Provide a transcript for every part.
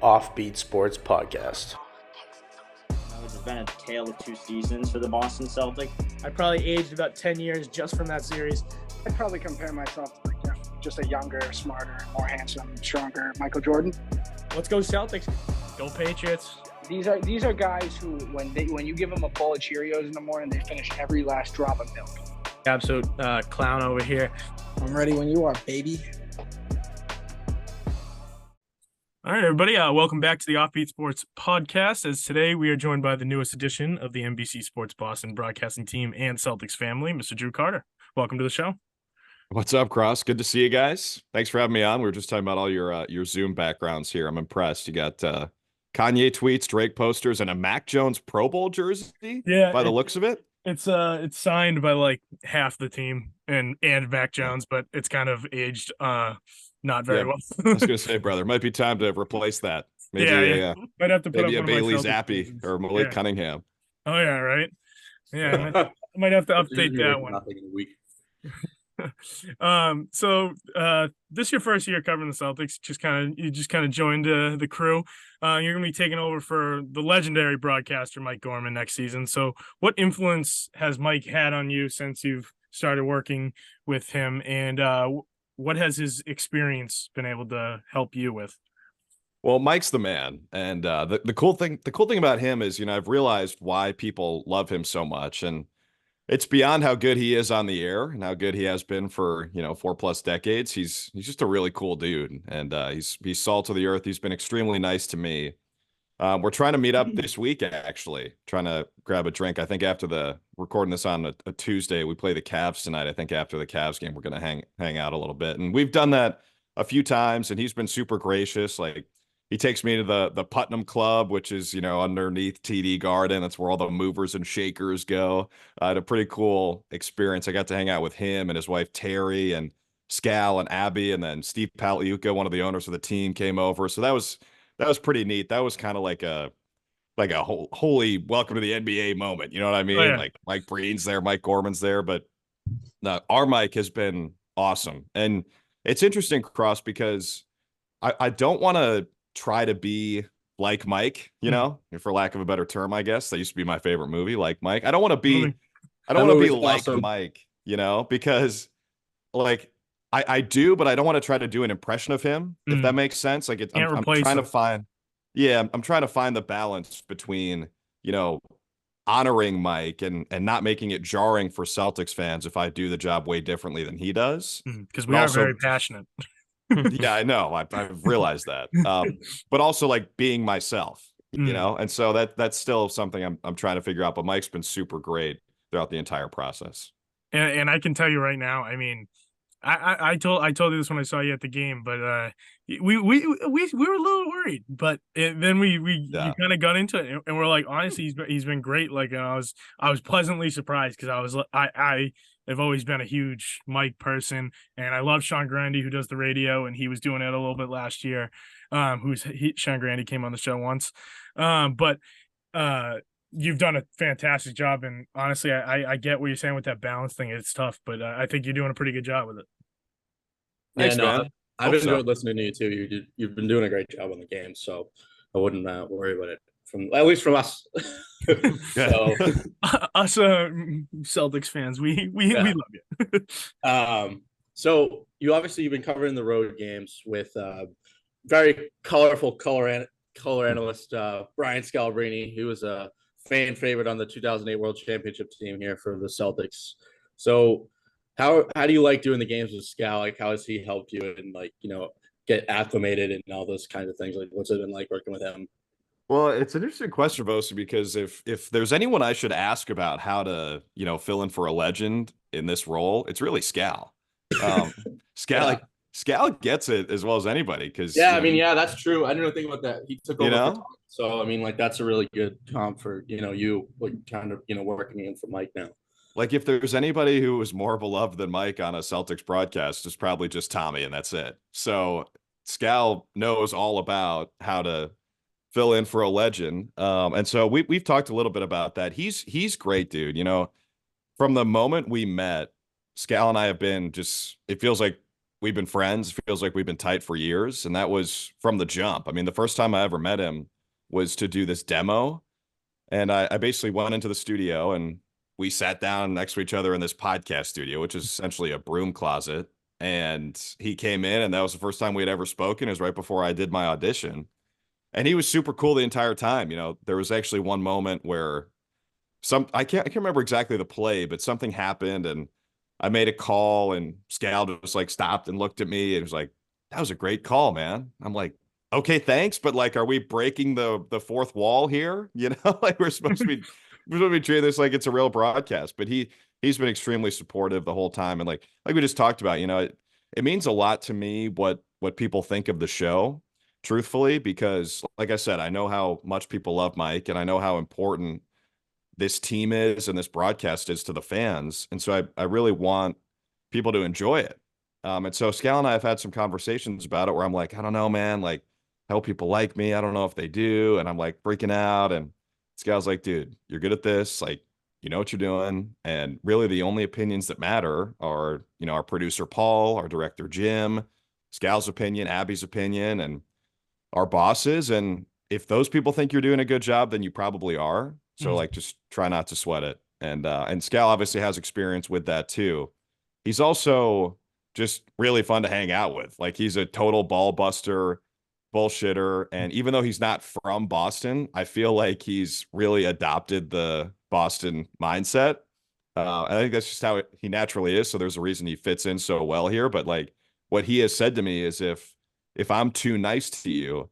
OffBeat Sports Podcast. It's been a tale of two seasons for the Boston Celtics. I probably aged about 10 years just from that series. I'd probably compare myself to just a younger, smarter, more handsome, stronger Michael Jordan. Let's go Celtics. Go Patriots. These are guys who, when you give them a bowl of Cheerios in the morning, they finish every last drop of milk. Absolute clown over here. I'm ready when you are, baby. All right, everybody. Welcome back to the OffBeat Sports Podcast. As today we are joined by the newest edition of the NBC Sports Boston broadcasting team and Celtics family, Mr. Drew Carter. Welcome to the show. What's up, Cross? Good to see you guys. Thanks for having me on. We were just talking about all your Zoom backgrounds here. I'm impressed. You got Kanye tweets, Drake posters, and a Mac Jones Pro Bowl jersey. Yeah, by the looks of it. It's signed by like half the team and Mac Jones, but it's kind of aged not very well. I was gonna say, brother, might be time to replace that. Maybe yeah. Might have to put maybe up a Bailey Celtics Zappi jerseys. or Malik Cunningham. Oh yeah, right. Yeah, I might have to update that one. Nothing in a week. So this is your first year covering the Celtics. You just kind of joined the crew. You're gonna be taking over for the legendary broadcaster Mike Gorman next season. So what influence has Mike had on you since you've started working with him, and what has his experience been able to help you with? Well, Mike's the man, and the cool thing about him is, I've realized why people love him so much, and it's beyond how good he is on the air and how good he has been for 4+ decades. He's just a really cool dude, and he's salt of the earth. He's been extremely nice to me. We're trying to meet up this week, actually, trying to grab a drink. I think after recording this on a Tuesday, we play the Cavs tonight. I think after the Cavs game, we're going to hang out a little bit. And we've done that a few times, and he's been super gracious. Like, he takes me to the Putnam Club, which is, underneath TD Garden. That's where all the movers and shakers go. I had a pretty cool experience. I got to hang out with him and his wife, Terry, and Scal and Abby, and then Steve Paliuca, one of the owners of the team, came over. So that was pretty neat. That was kind of like a holy welcome to the NBA moment. You know what I mean? Oh, yeah. Like Mike Breen's there, Mike Gorman's there, but our Mike has been awesome. And it's interesting, Cross, because I don't want to try to be like Mike, for lack of a better term, I guess. That used to be my favorite movie, Like Mike. I don't want to be like awesome. Mike, because like I do, but I don't want to try to do an impression of him, if that makes sense. Like I'm trying to find the balance between, honoring Mike and not making it jarring for Celtics fans if I do the job way differently than he does. Because we are very passionate. Yeah, I know. I've realized that. But also like being myself, and so that's still something I'm trying to figure out. But Mike's been super great throughout the entire process. And I can tell you right now, I mean, I told you this when I saw you at the game, but we were a little worried, but then we kind of got into it, and we're like, honestly, he's been great. Like, I was pleasantly surprised because I've always been a huge Mike person, and I love Sean Grandi, who does the radio, and he was doing it a little bit last year. Sean Grandi came on the show once, but you've done a fantastic job, and honestly, I get what you're saying with that balance thing. It's tough, but I think you're doing a pretty good job with it. Thanks, man. I've enjoyed listening to you too. You've been doing a great job on the game, so I wouldn't worry about it. At least from us. So, us Celtics fans, we love you. So you've been covering the road games with very colorful color analyst Brian Scalabrine. He was a fan favorite on the 2008 World Championship team here for the Celtics. So how do you like doing the games with Scal? Like, how has he helped you and get acclimated and all those kinds of things? Like, what's it been like working with him? Well, it's an interesting question, Vosa, because if there's anyone I should ask about how to, fill in for a legend in this role, it's really Scal. Scal gets it as well as anybody. Because that's true. I didn't think about that. He took over. You know? So that's a really good comp for you kind of working in for Mike now. Like, if there's anybody who was more beloved than Mike on a Celtics broadcast, it's probably just Tommy, and that's it. So Scal knows all about how to fill in for a legend. And so we've talked a little bit about that. He's great, dude. From the moment we met, Scal and I have been it feels like we've been friends. Feels like we've been tight for years. And that was from the jump. I mean, the first time I ever met him was to do this demo. And I basically went into the studio and we sat down next to each other in this podcast studio, which is essentially a broom closet. And he came in, and that was the first time we had ever spoken. It was right before I did my audition. And he was super cool the entire time. You know, there was actually one moment where I can't remember exactly the play, but something happened and I made a call and Scal just like stopped and looked at me and was like, "That was a great call, man." I'm like, "Okay, thanks, but like, are we breaking the fourth wall here? You know, like we're supposed to be treating this like it's a real broadcast." But he's been extremely supportive the whole time, and like we just talked about, you know, it means a lot to me what people think of the show, truthfully, because like I said, I know how much people love Mike, and I know how important this team is and this broadcast is to the fans. And so I really want people to enjoy it. And so Scal and I have had some conversations about it where I'm like, I don't know, man, like, I hope people like me. I don't know if they do. And I'm like freaking out. And Scal's like, dude, you're good at this. Like, you know what you're doing. And really the only opinions that matter are, you know, our producer, Paul, our director, Jim, Scal's opinion, Abby's opinion, and our bosses. And if those people think you're doing a good job, then you probably are. So like, just try not to sweat it. And Scal obviously has experience with that too. He's also just really fun to hang out with. Like, he's a total ball buster, bullshitter. And even though he's not from Boston, I feel like he's really adopted the Boston mindset. I think that's just how he naturally is. So there's a reason he fits in so well here. But like, what he has said to me is if I'm too nice to you,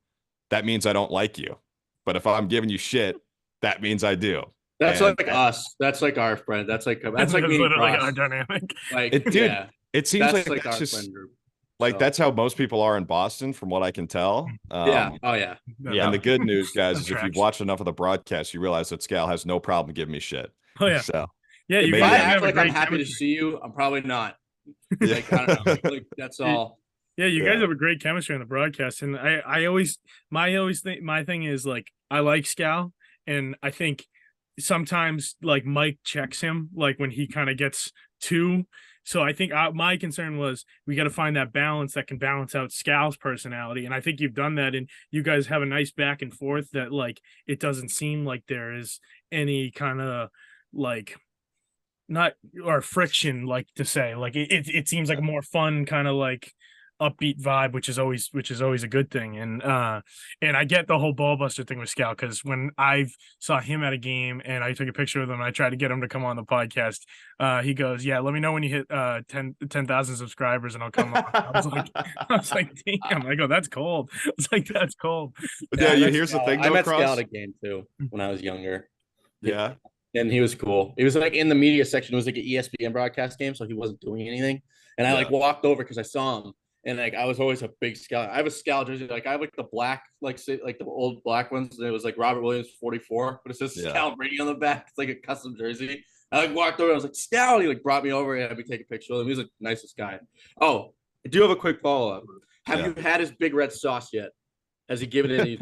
that means I don't like you. But if I'm giving you shit, that means I do. That's And like us. That's like our friend. That's like That's me and literally Cross. our dynamic. Like, dude, yeah, it seems that's like our that's just friend group. like So, that's how most people are in Boston, from what I can tell. yeah. Oh yeah. Yeah. And the good news, guys, That is if you've tracks. watched enough of the broadcast, you realize that Scal has no problem giving me shit. Oh yeah. So Yeah, you If guys I have act a like I'm great happy to chemistry. see you, I'm probably not. yeah. Like, I don't know. Like, that's all. Yeah, you guys Yeah. have a great chemistry on the broadcast, and I always think my thing is like I like Scal, and I think sometimes like Mike checks him like when he kind of gets too. So I think my concern was we got to find that balance that can balance out Scal's personality, and I think you've done that, and you guys have a nice back and forth that like it doesn't seem like there is any kind of like not or friction, like to say like it seems like a more fun kind of like upbeat vibe, which is always a good thing. And I get the whole ball buster thing with Scout, because when I saw him at a game and I took a picture with him, I tried to get him to come on the podcast. He goes, "Yeah, let me know when you hit 10,000 subscribers and I'll come on." I was like, damn. I go, "That's cold." I was like, "That's cold." Yeah, I met here's the Scal. thing, I though, met Scal Cross. at a game too when I was younger. Yeah. And he was cool. He was like in the media section. It was like an ESPN broadcast game, so he wasn't doing anything. And I like walked over because I saw him, and like I was always a big Scal. I have a Scal jersey. Like I have like the black, like the old black ones. And it was like Robert Williams 44, but it says Scal Brady on the back. It's like a custom jersey. I like walked over. I was like, Scal. He like brought me over and had me take a picture with him. He was the nicest guy. Oh, I do have a quick follow up. Have you had his big red sauce yet? Has he given it to you?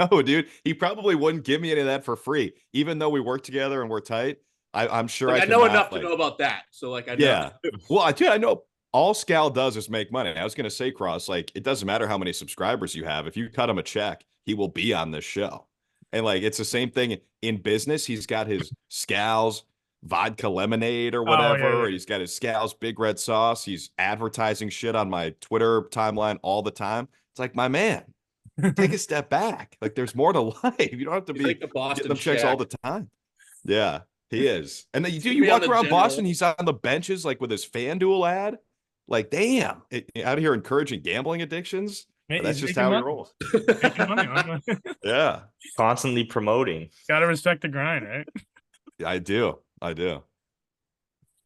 Oh, dude, he probably wouldn't give me any of that for free, even though we work together and we're tight. I'm sure Like, I know enough to know about that. So like, I know. Yeah. Well, dude, I know all Scal does is make money. I was gonna say, Cross, like, it doesn't matter how many subscribers you have. If you cut him a check, he will be on this show. And like, it's the same thing in business. He's got his Scal's vodka lemonade or whatever. He's got his Scal's big red sauce. He's advertising shit on my Twitter timeline all the time. It's like, my man, take a step back. Like, there's more to life. You don't have to be like the Boston getting them checks all the time. Yeah, he is. And then you walk around Boston, he's on the benches like with his FanDuel ad. Like, damn, out here encouraging gambling addictions. But that's just how he rolls. Yeah. Constantly promoting. Gotta respect the grind, right? I do.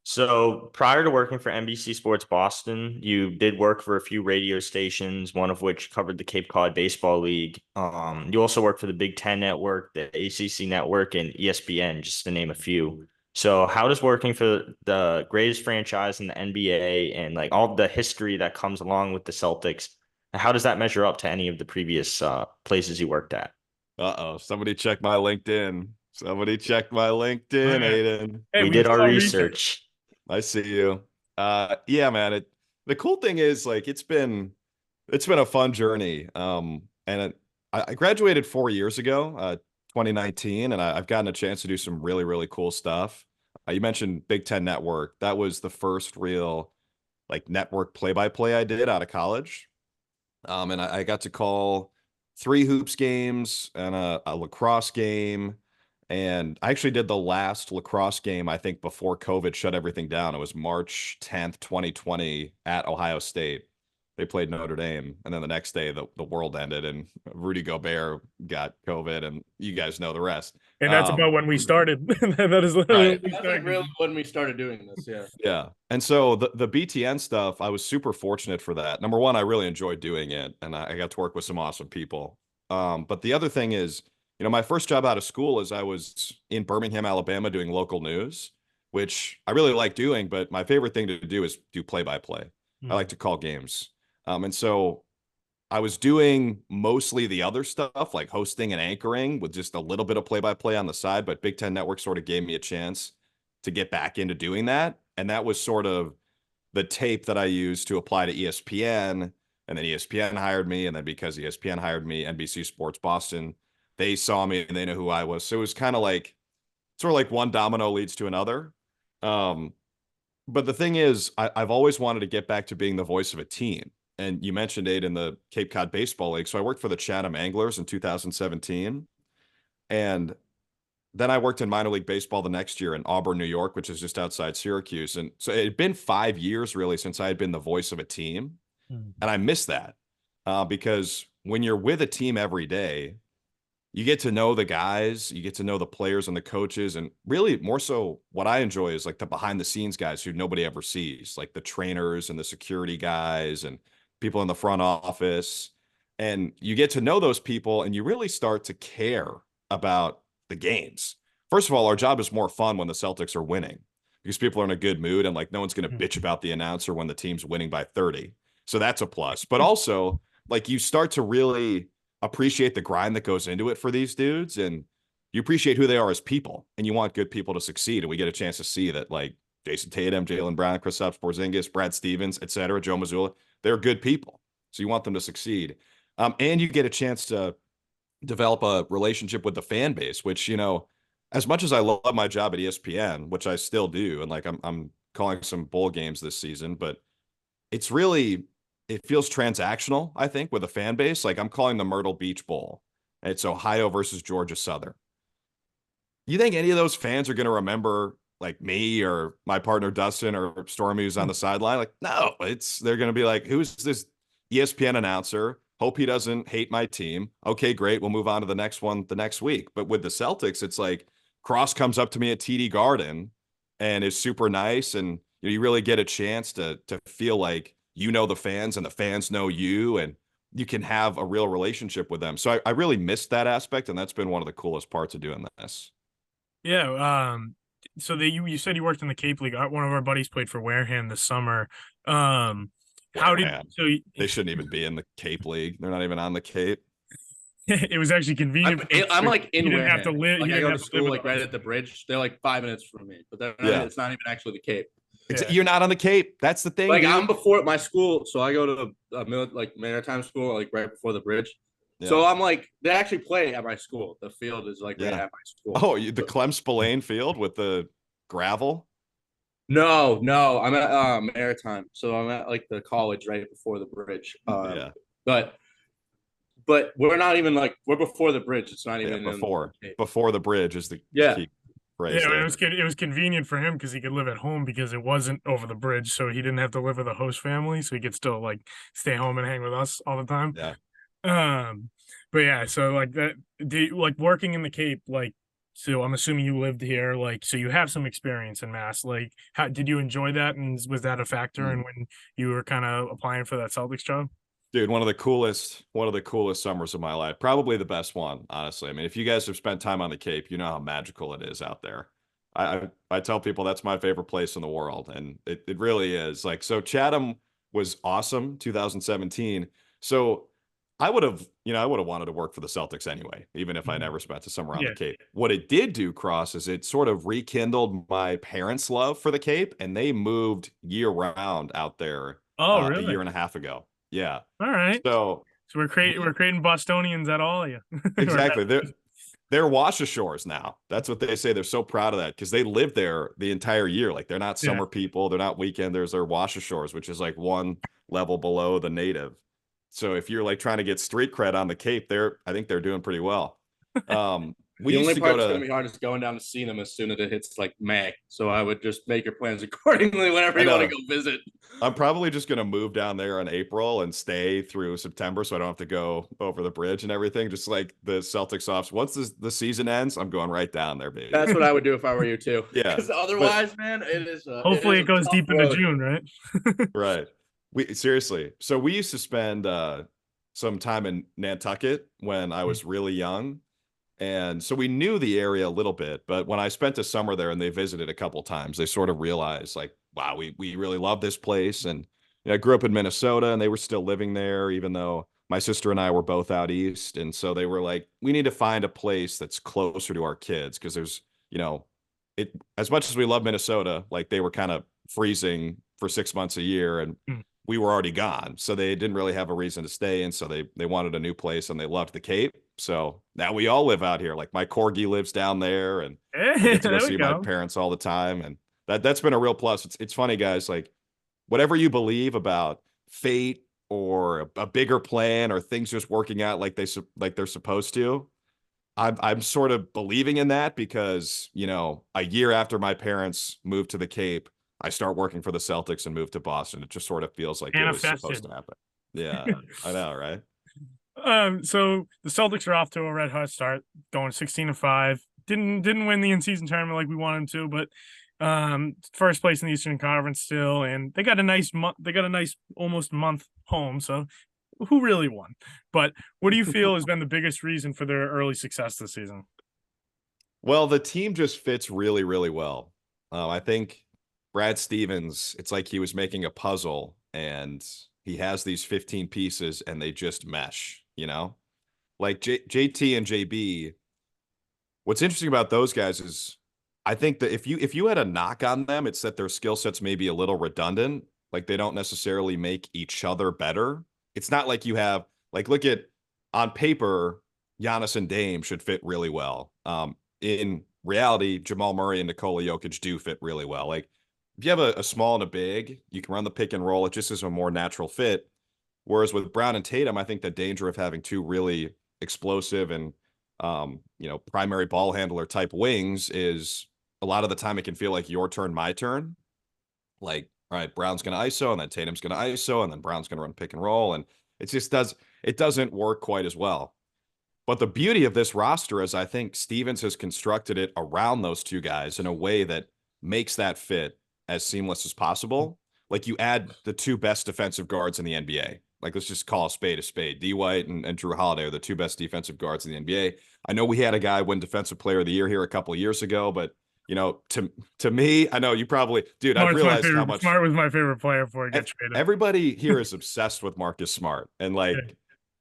So prior to working for NBC Sports Boston, you did work for a few radio stations, one of which covered the Cape Cod Baseball League. You also worked for the Big Ten Network, the ACC Network, and ESPN, just to name a few. So how does working for the greatest franchise in the NBA and like all the history that comes along with the Celtics, how does that measure up to any of the previous places you worked at? Uh-oh, somebody check my LinkedIn. Aiden. Hey, we did our research. I see you. Yeah, man. the cool thing is like it's been a fun journey. I graduated 4 years ago, 2019, and I've gotten a chance to do some really, really cool stuff. You mentioned Big Ten Network. That was the first real like network play-by-play I did out of college. And I got to call 3 hoops games and a lacrosse game. And I actually did the last lacrosse game, I think, before COVID shut everything down. It was March 10th, 2020 at Ohio State. They played Notre Dame. And then the next day, the world ended and Rudy Gobert got COVID. And you guys know the rest. And that's about when we started. That is literally Right. when we That's like started. really when we started doing this. Yeah. Yeah. And so the BTN stuff, I was super fortunate for that. Number one, I really enjoyed doing it, and I got to work with some awesome people. But the other thing is, my first job out of school is I was in Birmingham, Alabama, doing local news, which I really like doing, but my favorite thing to do is do play-by-play. I like to call games. And so I was doing mostly the other stuff, like hosting and anchoring with just a little bit of play-by-play on the side, but Big Ten Network sort of gave me a chance to get back into doing that. And that was sort of the tape that I used to apply to ESPN. And then ESPN hired me. And then because ESPN hired me, NBC Sports Boston, they saw me and they know who I was. So it was kind of like, sort of like one domino leads to another. But the thing is, I've always wanted to get back to being the voice of a team. And you mentioned Aid in the Cape Cod Baseball League. So I worked for the Chatham Anglers in 2017. And then I worked in minor league baseball the next year in Auburn, New York, which is just outside Syracuse. And so it had been 5 years really since I had been the voice of a team. And I miss that because when you're with a team every day, you get to know the guys, you get to know the players and the coaches. And really more so what I enjoy is like the behind the scenes guys who nobody ever sees, like the trainers and the security guys and people in the front office. And you get to know those people and you really start to care about the games. First of all, our job is more fun when the Celtics are winning because people are in a good mood and like no one's going to bitch about the announcer when the team's winning by 30. So that's a plus. But also, like you start to really appreciate the grind that goes into it for these dudes and you appreciate who they are as people and you want good people to succeed. And we get a chance to see that like Jason Tatum, Jaylen Brown, Kristaps Porzingis, Brad Stevens, etc., Joe Mazzulla, they're good people. So you want them to succeed. And you get a chance to develop a relationship with the fan base, which, as much as I love my job at ESPN, which I still do, and like I'm calling some bowl games this season, but it's really, it feels transactional, I think, with a fan base. Like I'm calling the Myrtle Beach Bowl. It's Ohio versus Georgia Southern. You think any of those fans are going to remember like me or my partner Dustin or Stormy who's on the sideline? Like, no, they're going to be like, who's this ESPN announcer? Hope he doesn't hate my team. Okay, great. We'll move on to the next one the next week. But with the Celtics, it's like Cross comes up to me at TD Garden and is super nice. And you really get a chance to feel like the fans and the fans know you and you can have a real relationship with them. So I really missed that aspect. And that's been one of the coolest parts of doing this. Yeah. So you said you worked in the Cape League. One of our buddies played for Wareham this summer. They shouldn't even be in the Cape League. They're not even on the Cape. It was actually convenient. I'm like in you didn't Wareham. have to live. Like you I didn't go have to to live school with like right us. at the bridge. They're like 5 minutes from me, but it's not even actually the Cape. Yeah. You're not on the Cape. That's the thing. Like dude. I'm before my school, so I go to a maritime school, like right before the bridge. Yeah. So I'm like, they actually play at my school. The field is like right at my school. Oh, the Clem Spillane field with the gravel. No, I'm at maritime, so I'm at like the college right before the bridge. Yeah. But we're not even like we're before the bridge. It's not even before the bridge is the key phrase. Yeah, there. it was convenient for him because he could live at home because it wasn't over the bridge, so he didn't have to live with a host family, so he could still like stay home and hang with us all the time. Yeah. But yeah, so like that, like working in the Cape, like, so I'm assuming you lived here, like, so you have some experience in Mass. Like, how did you enjoy that, and was that a factor in when you were kind of applying for that Celtics job? Dude, one of the coolest summers of my life. Probably the best one, honestly. I mean, if you guys have spent time on the Cape, you know how magical it is out there. I tell people that's my favorite place in the world, and it really is. Like, so Chatham was awesome, 2017. So I would have wanted to work for the Celtics anyway, even if I never spent a summer on the Cape. What it did do, Cross, is it sort of rekindled my parents' love for the Cape, and they moved year round out there Oh, a really? year and a half ago. Yeah. All right. So So we're creating Bostonians at all, yeah. exactly. They're Washashores now. That's what they say. They're so proud of that because they live there the entire year. Like they're not Yeah. summer people. They're not weekenders. They're Washashores, which is like one level below the native. So if you're like trying to get street cred on the Cape, I think they're doing pretty well. We The used only to part go that's to gonna be hard is going down to see them as soon as it hits like May. So I would just make your plans accordingly whenever I you want to know. go visit. I'm probably just gonna move down there in April and stay through September, so I don't have to go over the bridge and everything. Just like the Celtics offs. Once the season ends, I'm going right down there, baby. That's what I would do if I were you too. Yeah, Because otherwise, man, it is. Hopefully it goes deep into June, right? right. We seriously. So we used to spend some time in Nantucket when I was really young. And so we knew the area a little bit, but when I spent a summer there and they visited a couple times, they sort of realized like, wow, we really love this place. And I grew up in Minnesota and they were still living there, even though my sister and I were both out east. And so they were like, we need to find a place that's closer to our kids because there's, it as much as we love Minnesota, like they were kind of freezing for 6 months a year and we were already gone. So they didn't really have a reason to stay. And so they wanted a new place and they loved the Cape. So now we all live out here. Like my corgi lives down there and I get to go see my parents all the time. And that's been a real plus. It's funny, guys, like whatever you believe about fate or a bigger plan or things just working out like they're supposed to. I'm sort of believing in that because, a year after my parents moved to the Cape, I start working for the Celtics and moved to Boston. It just sort of feels like it was supposed to happen. Yeah, I know, right? So the Celtics are off to a red hot start, going 16-5. Didn't win the in-season tournament like we wanted to, but first place in the Eastern Conference still, and they got a nice month. They got a nice almost month home. So who really won? But what do you feel has been the biggest reason for their early success this season? Well, the team just fits really, really well. I think Brad Stevens, it's like he was making a puzzle and he has these 15 pieces and they just mesh, like JT and JB. What's interesting about those guys is I think that if you had a knock on them, it's that their skill sets may be a little redundant. Like they don't necessarily make each other better. It's not like you have look at on paper, Giannis and Dame should fit really well. In reality, Jamal Murray and Nikola Jokic do fit really well. Like if you have a small and a big, you can run the pick and roll. It just is a more natural fit. Whereas with Brown and Tatum, I think the danger of having two really explosive and primary ball handler type wings is a lot of the time it can feel like your turn, my turn. Like, all right, Brown's going to ISO and then Tatum's going to ISO and then Brown's going to run pick and roll. And it doesn't work quite as well. But the beauty of this roster is I think Stevens has constructed it around those two guys in a way that makes that fit as seamless as possible. Like you add the two best defensive guards in the NBA. Like let's just call a spade a spade. D. White and Drew Holiday are the two best defensive guards in the NBA. I know we had a guy win Defensive Player of the Year here a couple of years ago, but to me, I know you probably, dude, I've realized how much Smart was my favorite player before he got traded. Everybody here is obsessed with Marcus Smart. And like,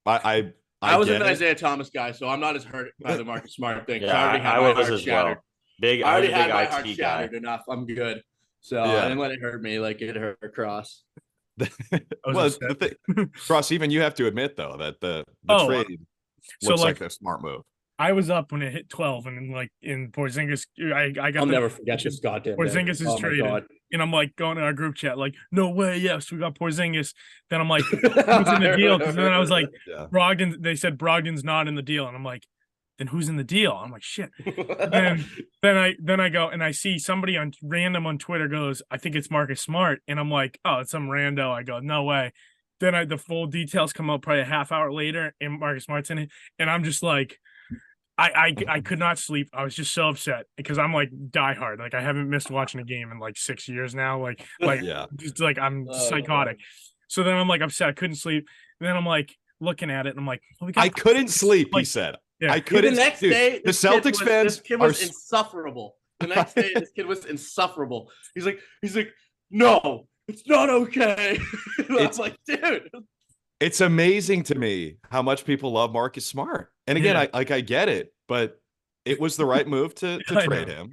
yeah. I was an Isaiah Thomas guy, so I'm not as hurt by the Marcus Smart thing. Yeah, I already had I my was heart as shattered. Well. I already had my IT heart guy. shattered enough. I'm good. So I didn't let it hurt me like it hurt Cross. Well, the thing, Cross, even you have to admit though that the trade looks like a smart move. I was up when it hit 12, and like in Porzingis, I got. I'll never forget this goddamn. Porzingis is traded, and I'm like going to our group chat, like, no way, yes, we got Porzingis. Then I'm like, who's in the deal? Because then I was like, Brogdon. They said Brogdon's not in the deal, and I'm like, then who's in the deal? I'm like, shit. then I go and I see somebody random on Twitter goes, I think it's Marcus Smart, and I'm like, oh, it's some rando. I go, no way. Then the full details come out probably a half hour later, and Marcus Smart's in it, and I'm just like. I could not sleep. I was just so upset because I'm like diehard. Like I haven't missed watching a game in like 6 years now. Like just like I'm psychotic. So then I'm like upset. I couldn't sleep. And then I'm like looking at it and I'm like, well, I couldn't sleep. He said, I couldn't. The next day, the Celtics fans, this kid was insufferable. The next day, this kid was insufferable. He's like, no, it's not okay. It's like, dude. It's amazing to me how much people love Marcus Smart. And again, I get it, but it was the right move to trade him.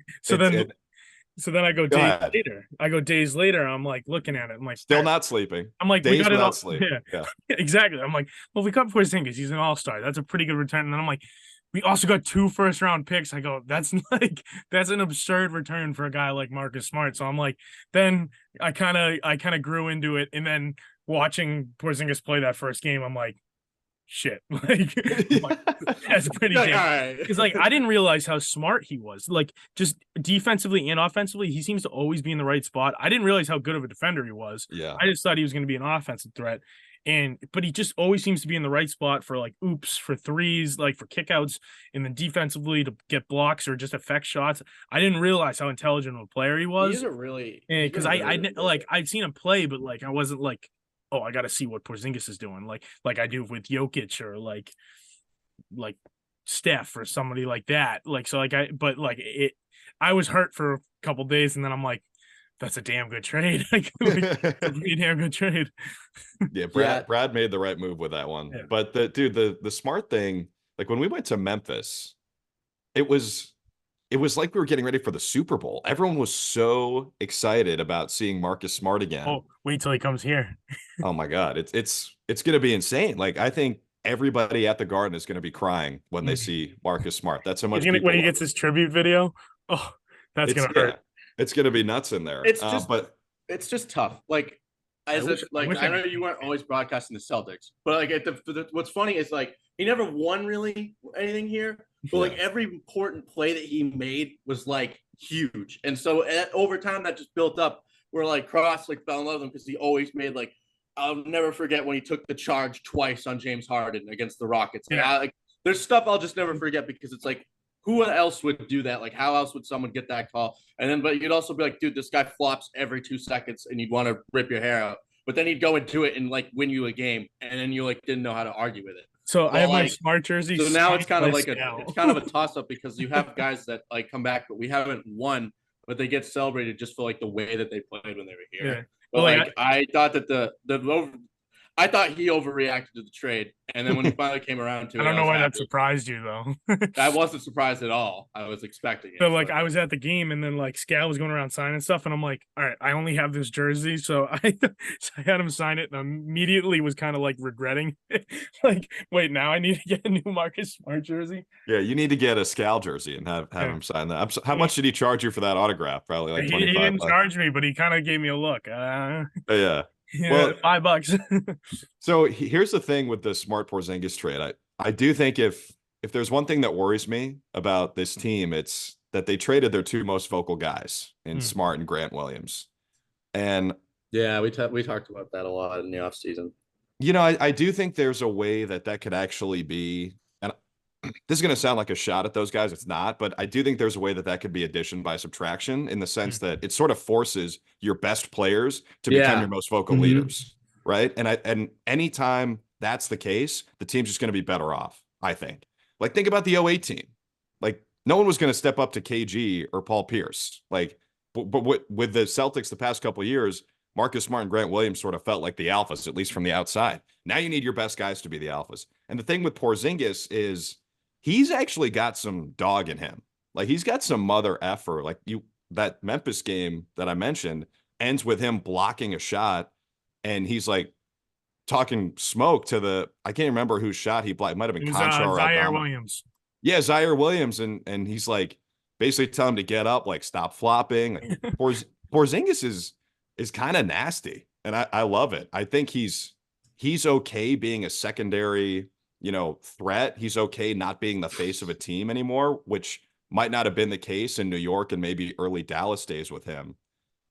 So then I go Go days ahead. later. I'm like looking at it. I'm like, Still all right. not sleeping. I'm like, we Days got it all. without sleep. Yeah, Yeah. exactly. I'm like, well, we got Porzingis. He's an all-star. That's a pretty good return. And then I'm like, we also got 2 first-round picks. I go, that's an absurd return for a guy like Marcus Smart. So I'm like, then I kind of grew into it. And then watching Porzingis play that first game, I'm like, shit, that's pretty Like, damn. all right. Because like I didn't realize how smart he was. Like just defensively and offensively, he seems to always be in the right spot. I didn't realize how good of a defender he was. Yeah. I just thought he was going to be an offensive threat. But he just always seems to be in the right spot for like oops, for threes, like for kickouts, and then defensively to get blocks or just affect shots. I didn't realize how intelligent of a player he was. He's a really Because I really like I'd seen him play, but like I wasn't like, oh, I got to see what Porzingis is doing, like I do with Jokic or like Steph or somebody like that. Like so, I was hurt for a couple days, and then I'm like, that's a damn good trade. Like, a pretty damn good trade. Yeah, Brad made the right move with that one. Yeah. But the smart thing, like when we went to Memphis, it was like we were getting ready for the Super Bowl. Everyone was so excited about seeing Marcus Smart again. Oh, wait till he comes here. Oh my God, it's going to be insane. Like I think everybody at the Garden is going to be crying when they see Marcus Smart. That's how much When he gets his tribute video. Oh, that's gonna hurt. Yeah, it's going to be nuts in there. It's just, but it's just tough. Like, I know you weren't always broadcasting the Celtics, but like what's funny is like he never won really anything here, but like every important play that he made was like huge, and so over time that just built up. Where like Cross like fell in love with him because he always made like I'll never forget when he took the charge twice on James Harden against the Rockets. Like, there's stuff I'll just never forget because it's like who else would do that? Like how else would someone get that call? And then but you'd also be like, dude, this guy flops every 2 seconds, and you'd want to rip your hair out. But then he'd go and do it and like win you a game, and then you like didn't know how to argue with it. So well, I have like, my Smart jersey. So now it's kind of like it's kind of a toss up because you have guys that like come back, but we haven't won. But they get celebrated just for like the way that they played when they were here. Yeah. But well, I thought that I thought he overreacted to the trade, and then when he finally came around to it, I don't know why that surprised you though. I wasn't surprised at all. I was expecting it. So like I was at the game, and then like Scal was going around signing stuff, and I'm like, all right, I only have this jersey, so I had him sign it, and immediately was kind of like regretting it. Like, wait, now I need to get a new Marcus Smart jersey. Yeah, you need to get a Scal jersey and have him sign that. How much did he charge you for that autograph? Probably like 25. He didn't charge me, but he kind of gave me a look. Yeah. Well, $5. So here's the thing with the Smart Porzingis trade. I do think if there's one thing that worries me about this team, it's that they traded their 2 most vocal guys in Smart and Grant Williams. And yeah, we talked about that a lot in the offseason. You know, I do think there's a way that could actually be, and this is going to sound like a shot at those guys. It's not, but I do think there's a way that could be addition by subtraction in the sense that it sort of forces your best players to become your most vocal leaders, right? And anytime that's the case, the team's just going to be better off, I think. Like, think about the 08 team. Like, no one was going to step up to KG or Paul Pierce. Like, but with the Celtics the past couple of years, Marcus Smart and Grant Williams sort of felt like the alphas, at least from the outside. Now you need your best guys to be the alphas. And the thing with Porzingis is he's actually got some dog in him. Like he's got some mother effer. Like that Memphis game that I mentioned ends with him blocking a shot, and he's like talking smoke to I can't remember whose shot he blocked. It might have been Concha or Zaire Williams. Yeah, Zaire Williams, and he's like basically telling him to get up, like stop flopping. Like, Porzingis is kind of nasty, and I love it. I think he's okay being a secondary, threat. He's okay not being the face of a team anymore, which might not have been the case in New York and maybe early Dallas days with him.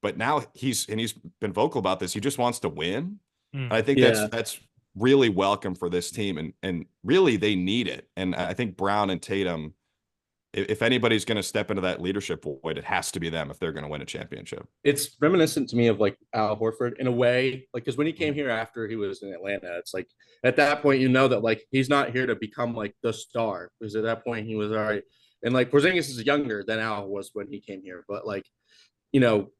But now he's been vocal about this. He just wants to win. I think that's really welcome for this team, and really they need it. And I think Brown and Tatum, if anybody's going to step into that leadership void, it has to be them if they're going to win a championship. It's reminiscent to me of like Al Horford in a way, like because when he came here after he was in Atlanta, it's like at that point that like he's not here to become like the star, because at that point he was already, and like Porzingis is younger than Al was when he came here, but like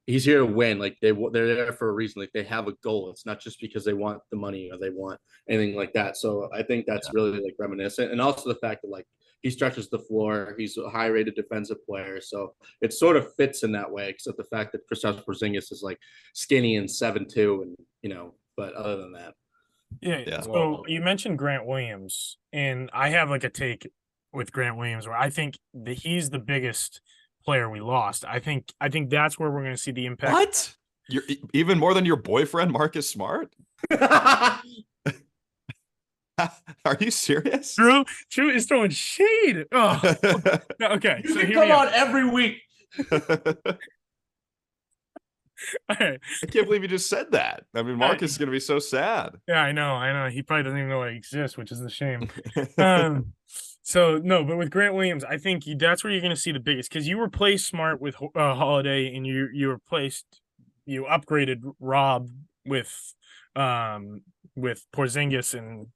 he's here to win. Like they're there for a reason. Like they have a goal. It's not just because they want the money or they want anything like that. So I think that's really like reminiscent, and also the fact that like He stretches the floor. He's a high-rated defensive player, so it sort of fits in that way. Except the fact that Kristaps Porzingis is like skinny and 7'2", and But other than that, Yeah. So you mentioned Grant Williams, and I have like a take with Grant Williams where I think that he's the biggest player we lost. I think that's where we're going to see the impact. What? You're even more than your boyfriend, Marcus Smart? Are you serious? Drew is throwing shade. Oh, okay. You so can here come we on every week. All right. I can't believe you just said that. I mean, Marcus is going to be so sad. Yeah, I know. He probably doesn't even know I exist, which is a shame. So no, but with Grant Williams, I think that's where you're going to see the biggest, because you replaced Smart with Holiday, and you upgraded Rob with Porzingis, and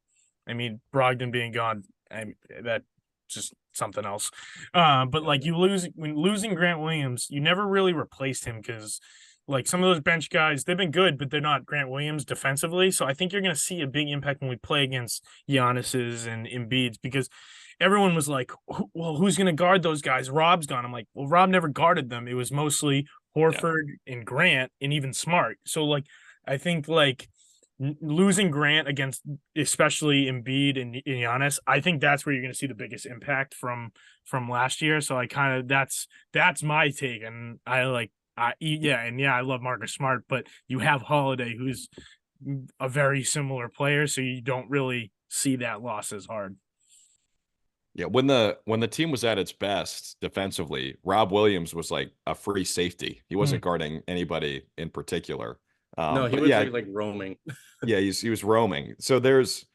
I mean Brogdon being gone, that just something else. But like when losing Grant Williams, you never really replaced him, because like some of those bench guys, they've been good, but they're not Grant Williams defensively. So I think you're going to see a big impact when we play against Giannis's and Embiid's, because everyone was like, well, who's going to guard those guys? Rob's gone. I'm like, well, Rob never guarded them. It was mostly Horford and Grant and even Smart. So like, I think like losing Grant against especially Embiid and Giannis, I think that's where you're going to see the biggest impact from last year. So I kind of, that's my take. And I love Marcus Smart, but you have Holiday, who's a very similar player, so you don't really see that loss as hard. Yeah, when the team was at its best defensively, Rob Williams was like a free safety. He wasn't guarding anybody in particular. No, he was like roaming. Yeah, he was roaming. So there's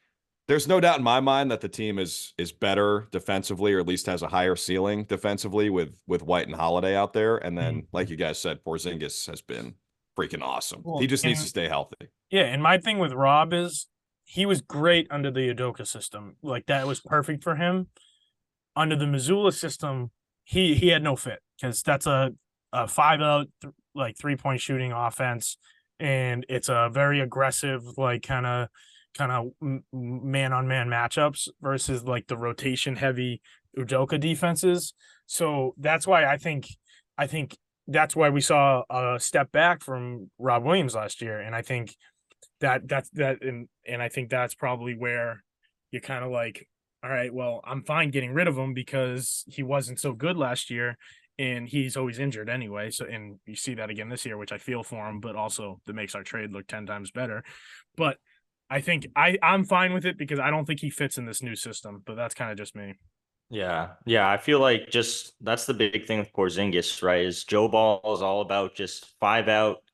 no doubt in my mind that the team is better defensively, or at least has a higher ceiling defensively with White and Holiday out there. And then, like you guys said, Porzingis has been freaking awesome. He just needs to stay healthy. Yeah, and my thing with Rob is he was great under the Udoka system. Like that was perfect for him. Under the Missoula system, he had no fit, because that's a 5-out like 3-point shooting offense, and it's a very aggressive like kind of man-on-man matchups versus like the rotation heavy Udoka defenses. So that's why I think that's why we saw a step back from Rob Williams last year. And I think and I think that's probably where you kind of like, all right, well, I'm fine getting rid of him because he wasn't so good last year, and he's always injured anyway. So, and you see that again this year, which I feel for him, but also that makes our trade look 10 times better. But I think I'm fine with it, because I don't think he fits in this new system, but that's kind of just me. Yeah. I feel like just that's the big thing with Porzingis, right? Is Joe Ball is all about just 5-out,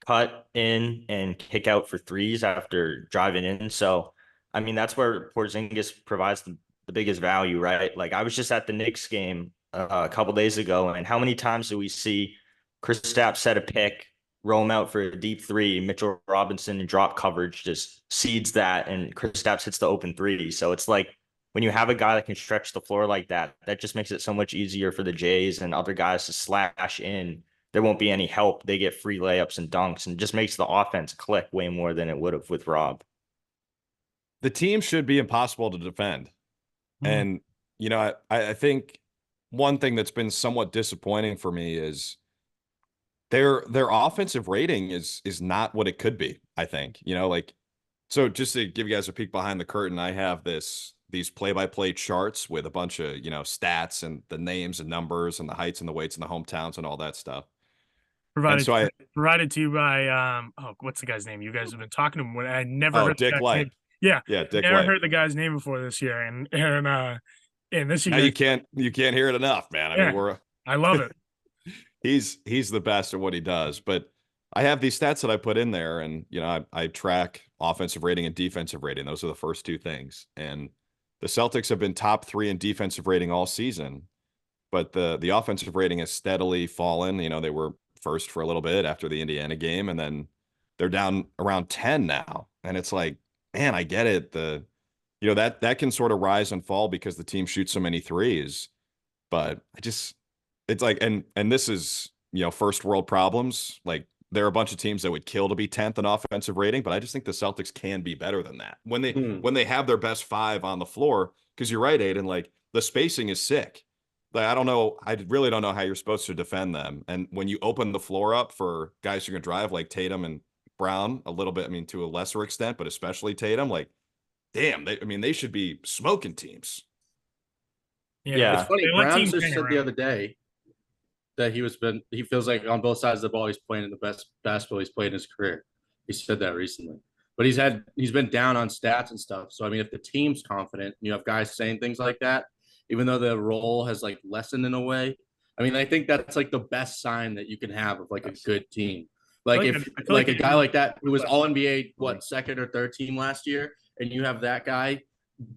cut in and kick out for threes after driving in. So, I mean, that's where Porzingis provides the biggest value, right? Like I was just at the Knicks game a couple days ago, and how many times do we see Kristaps set a pick, roam out for a deep three, Mitchell Robinson in drop coverage just seeds that, and Kristaps hits the open three. So it's like when you have a guy that can stretch the floor like that, that just makes it so much easier for the Jays and other guys to slash in. There won't be any help. They get free layups and dunks, and it just makes the offense click way more than it would have with Rob. The team should be impossible to defend. And, I think one thing that's been somewhat disappointing for me is their offensive rating is not what it could be, I think. So just to give you guys a peek behind the curtain, I have these play-by-play charts with a bunch of, stats and the names and numbers and the heights and the weights and the hometowns and all that stuff. Provided to you by what's the guy's name? You guys have been talking to him when I never heard Dick Light. Yeah, Dick never Light. heard the guy's name before this year, and this year now you can't hear it enough, man. I mean, I love it. He's the best at what he does. But I have these stats that I put in there, and I track offensive rating and defensive rating. Those are the first two things. And the Celtics have been top 3 in defensive rating all season, but the offensive rating has steadily fallen. They were first for a little bit after the Indiana game, and then they're down around 10 now. And it's like, man, I get it. That can sort of rise and fall because the team shoots so many threes. But it's like, and this is, first world problems. Like there are a bunch of teams that would kill to be 10th in offensive rating, but I just think the Celtics can be better than that when they have their best 5 on the floor. Because you're right, Aiden, like the spacing is sick. Like, I really don't know how you're supposed to defend them. And when you open the floor up for guys who can drive like Tatum and Brown a little bit, I mean, to a lesser extent, but especially Tatum, like, damn, they should be smoking teams. Yeah. It's funny. They let Brown teams just hang said the around. other day that he feels like on both sides of the ball he's playing the best basketball he's played in his career. He said that recently. But he's been down on stats and stuff. So I mean, if the team's confident, you have guys saying things like that, even though the role has like lessened in a way. I mean, I think that's like the best sign that you can have of like a good team. Like I if feel like a guy everyone- like that who was all NBA, what, second or third team last year, and you have that guy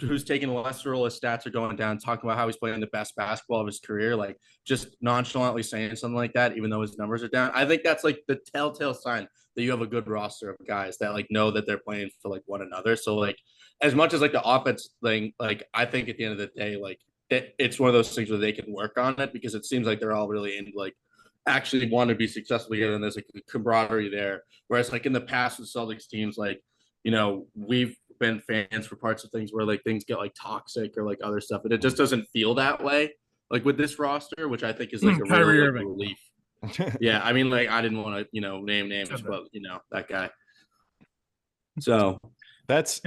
who's taking a lesser role, his stats are going down, talking about how he's playing the best basketball of his career, like just nonchalantly saying something like that, even though his numbers are down. I think that's like the telltale sign that you have a good roster of guys that like know that they're playing for like one another. So like as much as like the offense thing, like I think at the end of the day, like it's one of those things where they can work on it because it seems like they're all really into like actually want to be successful together and there's like a camaraderie there. Whereas like in the past with Celtics teams, like, you know, we've been fans for parts of things where like things get like toxic or like other stuff, and it just doesn't feel that way. Like with this roster, which I think is like a Kyrie real like, Irving. relief. Yeah, I mean, like I didn't want to, name names, but that guy. So That's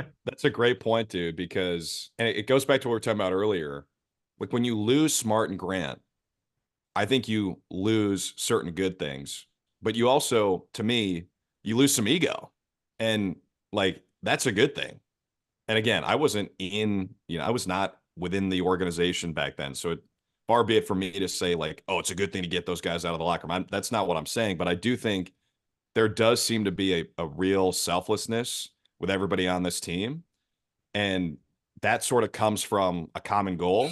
a great point, dude, because and it goes back to what we were talking about earlier. Like when you lose Smart and Grant, I think you lose certain good things, but you also, to me, you lose some ego. And like that's a good thing. And again, I wasn't I was not within the organization back then. So far be it for me to say like, oh, it's a good thing to get those guys out of the locker room. That's not what I'm saying, but I do think there does seem to be a real selflessness with everybody on this team. And that sort of comes from a common goal.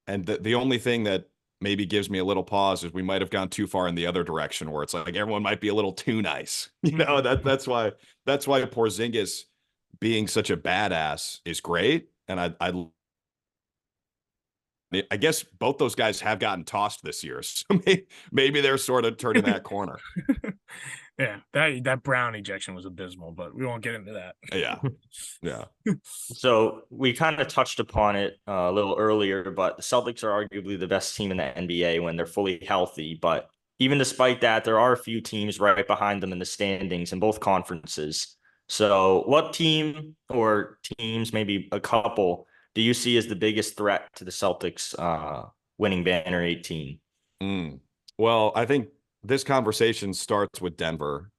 And the only thing that maybe gives me a little pause is we might have gone too far in the other direction where it's like everyone might be a little too nice. That's why Porzingis being such a badass is great. And I guess both those guys have gotten tossed this year. So maybe they're sort of turning that corner. Yeah, that Brown ejection was abysmal, but we won't get into that. Yeah. So we kind of touched upon it a little earlier, but the Celtics are arguably the best team in the NBA when they're fully healthy. But even despite that, there are a few teams right behind them in the standings in both conferences. So what team or teams, maybe a couple, do you see as the biggest threat to the Celtics winning Banner 18? Well, I think this conversation starts with Denver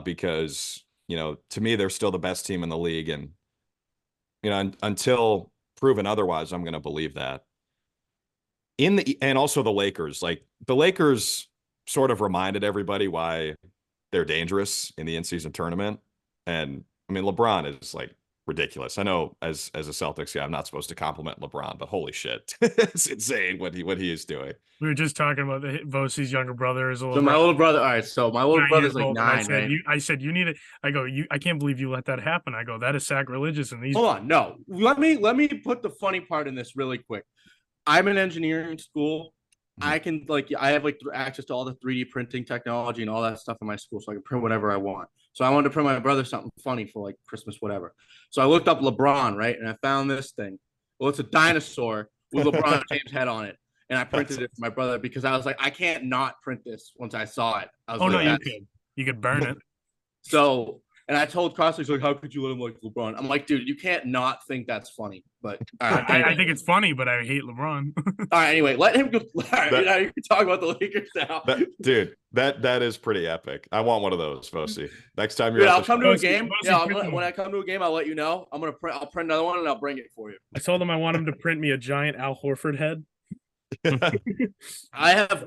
because, to me, they're still the best team in the league. And, until proven otherwise, I'm going to believe that. And also the Lakers. Like, the Lakers sort of reminded everybody why they're dangerous in the in-season tournament. And, I mean, LeBron is, like, ridiculous. I know as a Celtics guy, I'm not supposed to compliment LeBron, but holy shit. It's insane what he is doing. We were just talking about Vosie's younger brother is a little. So my little brother, all right. So my little brother's like 9, right? I said you need it. I go, I can't believe you let that happen. I go, that is sacrilegious. And these. Hold on, no. Let me put the funny part in this really quick. I'm in engineering school. I can I have access to all the 3D printing technology and all that stuff in my school, so I can print whatever I want. So I wanted to print my brother something funny for like Christmas, whatever. So I looked up LeBron, right, and I found this thing. Well, it's a dinosaur with LeBron James' head on it. And I printed it for my brother because I was like, I can't not print this once I saw it. I was no, you could burn it. So, and I told Costa, he's like, how could you let him like LeBron? I'm like, dude, you can't not think that's funny. But I think it's funny, but I hate LeBron. All right, anyway, let him go. All right, now you can talk about the Lakers now. Dude, that is pretty epic. I want one of those, Fosi. Next time you're I'll come to a game. Yeah, when when I come to a game, I'll let you know. I'll print another one and I'll bring it for you. I told him I want him to print me a giant Al Horford head.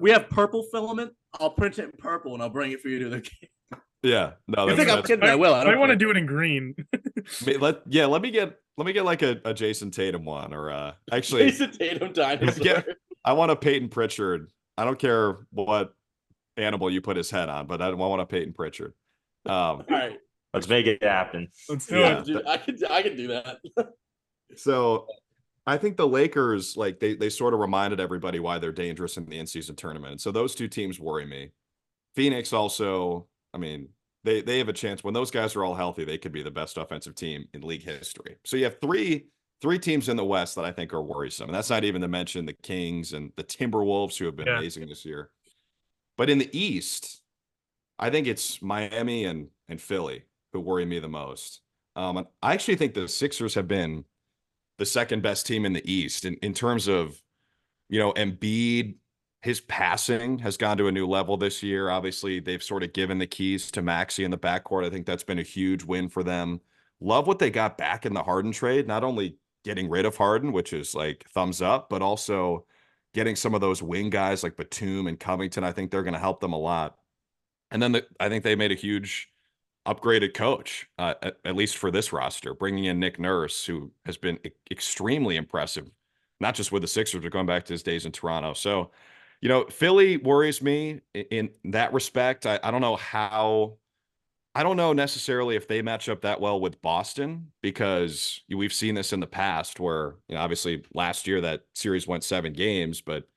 We have purple filament. I'll print it in purple and I'll bring it for you to the game. Yeah, no, I think I'm kidding. I will. I want to do it in green. Let me get like a Jason Tatum one, or actually Jason Tatum dinosaur. I want a Peyton Pritchard. I don't care what animal you put his head on, but I want a Peyton Pritchard. All right, let's make it happen. Let's do it. Dude, I can do that. So I think the Lakers, like they sort of reminded everybody why they're dangerous in the in-season tournament. So those two teams worry me. Phoenix also, I mean, they have a chance when those guys are all healthy. They could be the best offensive team in league history. So you have three three teams in the West that I think are worrisome. And that's not even to mention the Kings and the Timberwolves, who have been amazing this year. But in the East, I think it's Miami and Philly who worry me the most. And I actually think the Sixers have been the second best team in the East in terms of, Embiid. His passing has gone to a new level this year. Obviously, they've sort of given the keys to Maxey in the backcourt. I think that's been a huge win for them. Love what they got back in the Harden trade, not only getting rid of Harden, which is like thumbs up, but also getting some of those wing guys like Batum and Covington. I think they're going to help them a lot. And then I think they made a huge upgraded coach, at least for this roster, bringing in Nick Nurse, who has been extremely impressive, not just with the Sixers, but going back to his days in Toronto. So, Philly worries me in that respect. I don't know how. I don't know necessarily if they match up that well with Boston, because we've seen this in the past where, obviously last year that series went 7 games, but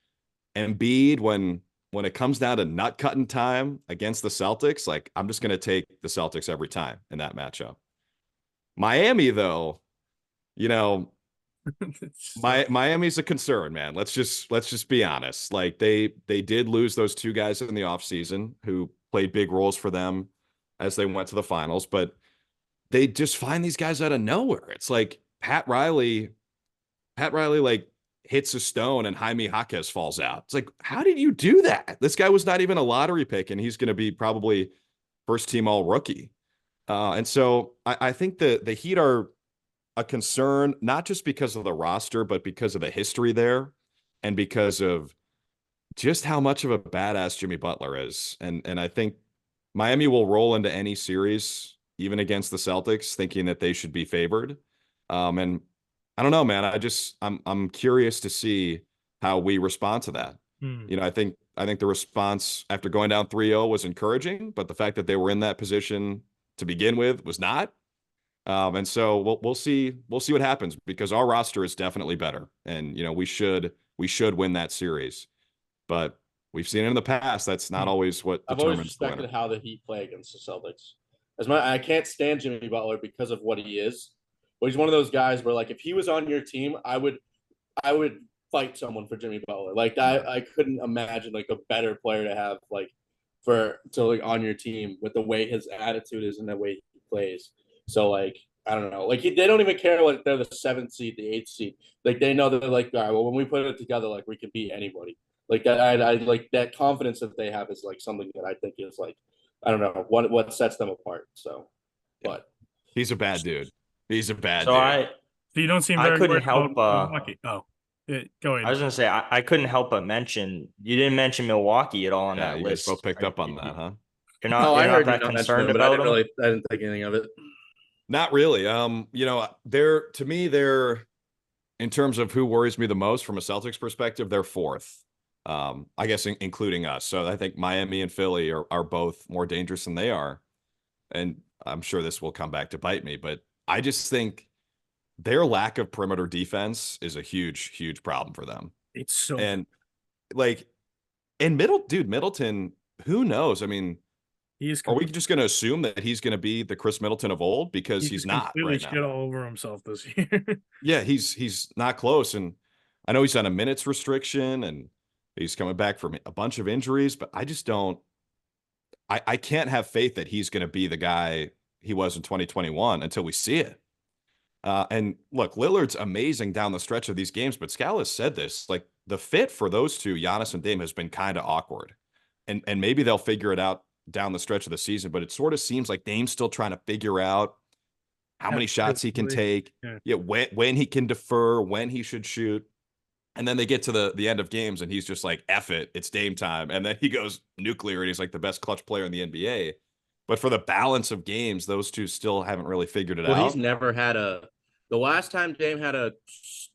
Embiid, when it comes down to nut cutting time against the Celtics, like, I'm just going to take the Celtics every time in that matchup. Miami, though, Miami's a concern, man. Let's just be honest. Like, they did lose those 2 guys in the offseason who played big roles for them as they went to the finals, but they just find these guys out of nowhere. It's like Pat Riley like hits a stone and Jaime Jaquez falls out. It's like, how did you do that? This guy was not even a lottery pick, and he's going to be probably first team all rookie. And so I think the Heat are a concern, not just because of the roster, but because of the history there and because of just how much of a badass Jimmy Butler is. And I think Miami will roll into any series, even against the Celtics, thinking that they should be favored. And I don't know, man. I'm curious to see how we respond to that. I think the response after going down 3-0 was encouraging, but the fact that they were in that position to begin with was not. And so we'll see what happens, because our roster is definitely better, and we should win that series. But we've seen it in the past. That's not always what I've always determines the winner. respected how the Heat play against the Celtics. I can't stand Jimmy Butler because of what he is, but he's one of those guys where, like, if he was on your team, I would fight someone for Jimmy Butler. Like, I couldn't imagine like a better player to have on your team with the way his attitude is and the way he plays. So, like, I don't know. Like, they don't even care like they're the 7th seed, the 8th seed. Like, they know that they're like, all right, well, when we put it together, like, we can beat anybody. Like that, I like that confidence that they have is like something that I think is like, I don't know what sets them apart. So, but he's a bad dude. He's a bad So dude. So you don't seem I very couldn't worried help, about Milwaukee. Go ahead. I was gonna say I couldn't help but mention you didn't mention Milwaukee at all on Yeah, that you list. guys both picked up on that, huh? You're not. I You're heard not you that not mention concerned them, but I about them. didn't think anything of it. Not really. They're in terms of who worries me the most from a Celtics perspective, they're 4th. I guess including us. So I think Miami and Philly are both more dangerous than they are. And I'm sure this will come back to bite me, but I just think their lack of perimeter defense is a huge, huge problem for them. It's so, and like, and Middleton, who knows? I mean, are we just going to assume that he's going to be the Chris Middleton of old, because he's not right now? Shit all over himself this year. Yeah, he's not close, and I know he's on a minutes restriction, and he's coming back from a bunch of injuries, but I just don't. I can't have faith that he's going to be the guy he was in 2021 until we see it. And look, Lillard's amazing down the stretch of these games, but Scala said this, like, the fit for those two, Giannis and Dame, has been kind of awkward, and maybe they'll figure it out down the stretch of the season. But it sort of seems like Dame's still trying to figure out how many shots he can take, when he can defer, when he should shoot. And then they get to the end of games and he's just like, F it, it's Dame time. And then he goes nuclear and he's like the best clutch player in the NBA. But for the balance of games, those two still haven't really figured it out. He's never had the last time Dame had a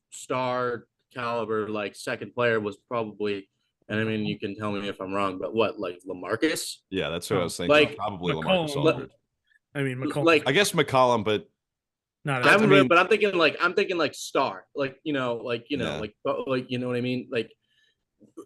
star caliber, like, second player was probably, and I mean, you can tell me if I'm wrong, but what, like LaMarcus? Yeah, that's what I was thinking. Like, probably McCollum. LaMarcus Aldridge. I mean, McCollum. Like, I guess McCollum, but not but I'm thinking like star, like, you know what I mean? Like,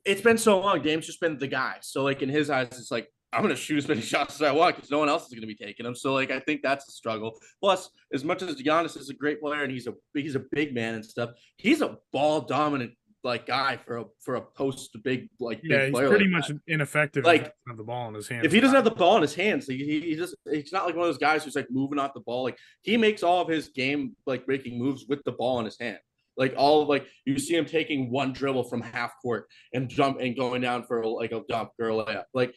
it's been so long. Dame's just been the guy. So, like, in his eyes, it's like, I'm going to shoot as many shots as I want because no one else is going to be taking them. So, like, I think that's a struggle. Plus, as much as Giannis is a great player and he's a big man and stuff, he's a ball dominant like guy for a post big big he's player. pretty like much that. ineffective if he doesn't have the ball in his hands. If he doesn't have the ball in his hands, he's not like one of those guys who's like moving off the ball. Like he makes all of his game like breaking moves with the ball in his hand. Like all of like you see him taking one dribble from half court and jump and going down for like a dunk or a layup. Like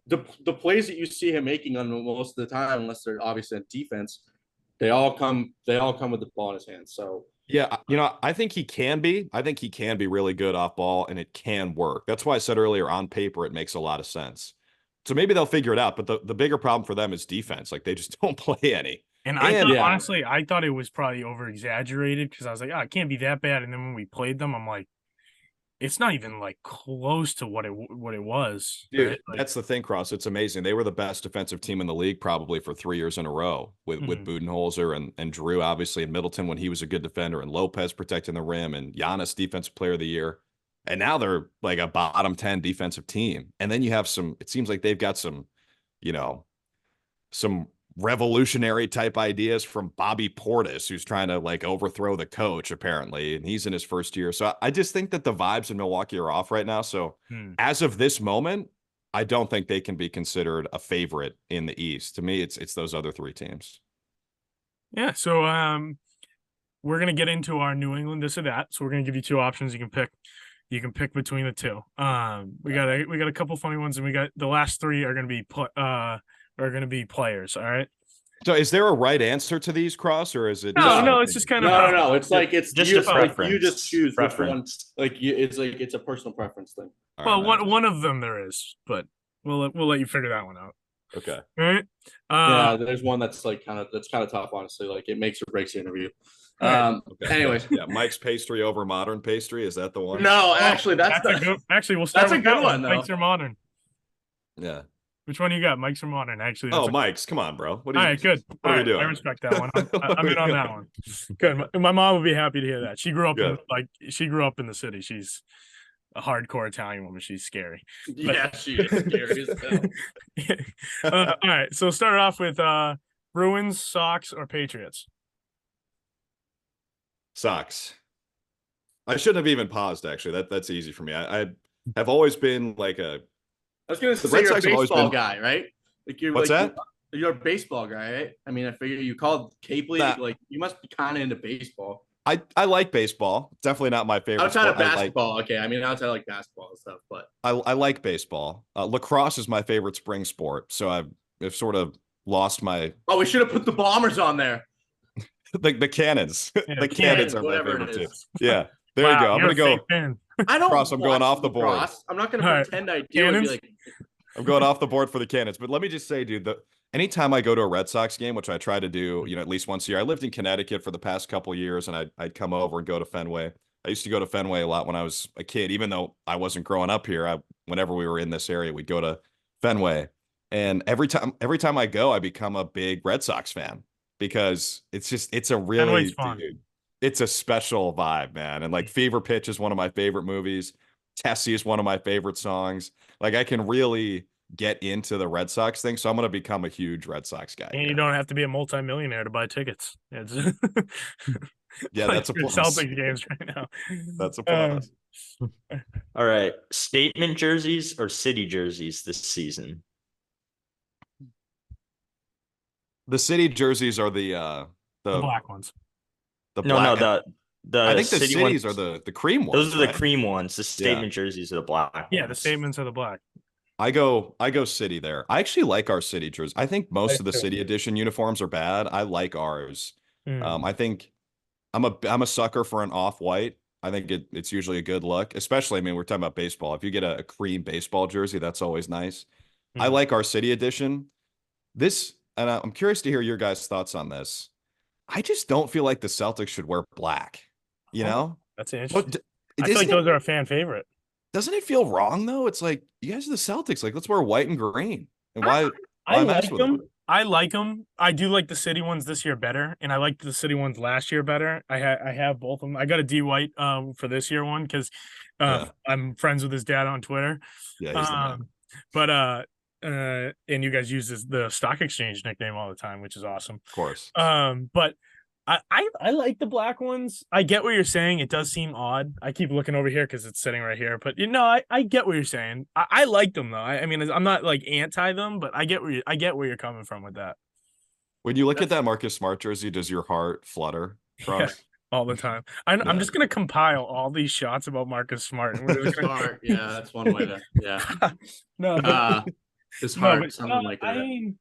the plays that you see him making on most of the time, unless they're obviously in defense, they all come with the ball in his hands. So yeah, I think he can be. I think he can be really good off ball, and it can work. That's why I said earlier, on paper, it makes a lot of sense. So maybe they'll figure it out. But the bigger problem for them is defense. Like they just don't play any. And honestly, I thought it was probably over exaggerated because I was like, oh, it can't be that bad. And then when we played them, I'm like, it's not even like close to what it was. Dude, right? Like, that's the thing, Cross. It's amazing. They were the best defensive team in the league probably for 3 years in a row with Budenholzer and Drew, obviously, and Middleton when he was a good defender, and Lopez protecting the rim, and Giannis defensive player of the year. And now they're like a bottom 10 defensive team. And then you have it seems like they've got some revolutionary type ideas from Bobby Portis, who's trying to like overthrow the coach apparently, and he's in his first year. So I just think that the vibes in Milwaukee are off right now. So as of this moment, I don't think they can be considered a favorite in the East. To me, it's those other three teams. Yeah. So we're gonna get into our New England this or that. So we're gonna give you two options. You can pick. You can pick between the two. We got a couple funny ones, and we got the last three are gonna be players. All right. So is there a right answer to these, Cross, or is it no, it's just kind of no, it's like it's just you a preference. You just choose preference. which one. It's a personal preference thing. Well, one of them there is, but we'll let you figure that one out. Okay. All right. Yeah, there's one that's like kind of tough, honestly. Like it makes or breaks the interview. Right. Okay. Anyways, yeah, Mike's pastry over modern pastry. Is that the one? No, actually, a good. Actually, we'll start that's with a good that one, though. Mike's or modern. Yeah. Which one you got, Mike's or modern? Actually, Mike's. Come on, bro. All right, good. What are we doing? I respect that one. I'm in on that one. Good. My mom would be happy to hear that. She grew up in the city. She's a hardcore Italian woman. She's scary. Yeah, she is scary as hell. All right, so start off with Bruins, Sox, or Patriots. Sox. I shouldn't have even paused. Actually, that's easy for me. I have always been like I was gonna say Red you're a Sox have always baseball been- guy, right? Like you're What's that? You're a baseball guy, right? I mean, I figure you called Cape League, like you must be kind of into baseball. I like baseball. Definitely not my favorite. Outside of sport. basketball, okay. I mean, outside of like basketball and stuff, but I like baseball. Lacrosse is my favorite spring sport. So I've sort of lost my. Oh, we should have put the Bombers on there. the Cannons. Yeah, the Cannons are my whatever favorite it too. is. Yeah. There you go. I'm gonna go. I don't. Cross, I'm going watch off the board. lacrosse. I'm not gonna All right. pretend I do. And Cannons? be like, I'm going off the board for the Cannons. But let me just say, dude, anytime I go to a Red Sox game, which I try to do, at least once a year. I lived in Connecticut for the past couple of years, and I'd come over and go to Fenway. I used to go to Fenway a lot when I was a kid, even though I wasn't growing up here. Whenever we were in this area, we'd go to Fenway. And every time I go, I become a big Red Sox fan because it's a really, dude, it's a special vibe, man. And like Fever Pitch is one of my favorite movies. Tessie is one of my favorite songs. Like I can really get into the Red Sox thing. So I'm going to become a huge Red Sox guy. And you don't have to be a multimillionaire to buy tickets. Yeah, that's a plus. Celtics games right now. That's a plus. All right. Statement jerseys or city jerseys this season? The city jerseys are the black ones. The No, black. the I think the city cities ones, are the cream ones. those are the right? cream ones. The statement jerseys are the black Yeah, the ones. statements are the black. I go city there. I actually like our city jerseys. I think most of the city edition uniforms are bad. I like ours. I think I'm a sucker for an off-white. I think it's usually a good look, especially, I mean, we're talking about baseball. If you get a cream baseball jersey, that's always nice. I like our city edition. And I'm curious to hear your guys' thoughts on this. I just don't feel like the Celtics should wear black. That's interesting. I Isn't feel like those are a fan favorite. Doesn't it feel wrong though? It's like you guys are the Celtics. Like let's wear white and green. And why like with them. it? I like them. I do like the city ones this year better, and I liked the city ones last year better. I have both of them. I got a D White for this year one because I'm friends with his dad on Twitter. Yeah, he's the man. But and you guys use the stock exchange nickname all the time, which is awesome. Of course. But I like the black ones. I get what you're saying. It does seem odd. I keep looking over here because it's sitting right here. But I get what you're saying. I like them though. I mean, I'm not like anti them, but I get where you're coming from with that. When you look at that Marcus Smart jersey, does your heart flutter? Yeah, all the time. I'm just gonna compile all these shots about Marcus Smart. And we're just gonna... Smart, yeah, that's one way to, yeah. No, but, His heart, no, but, something like that. I mean,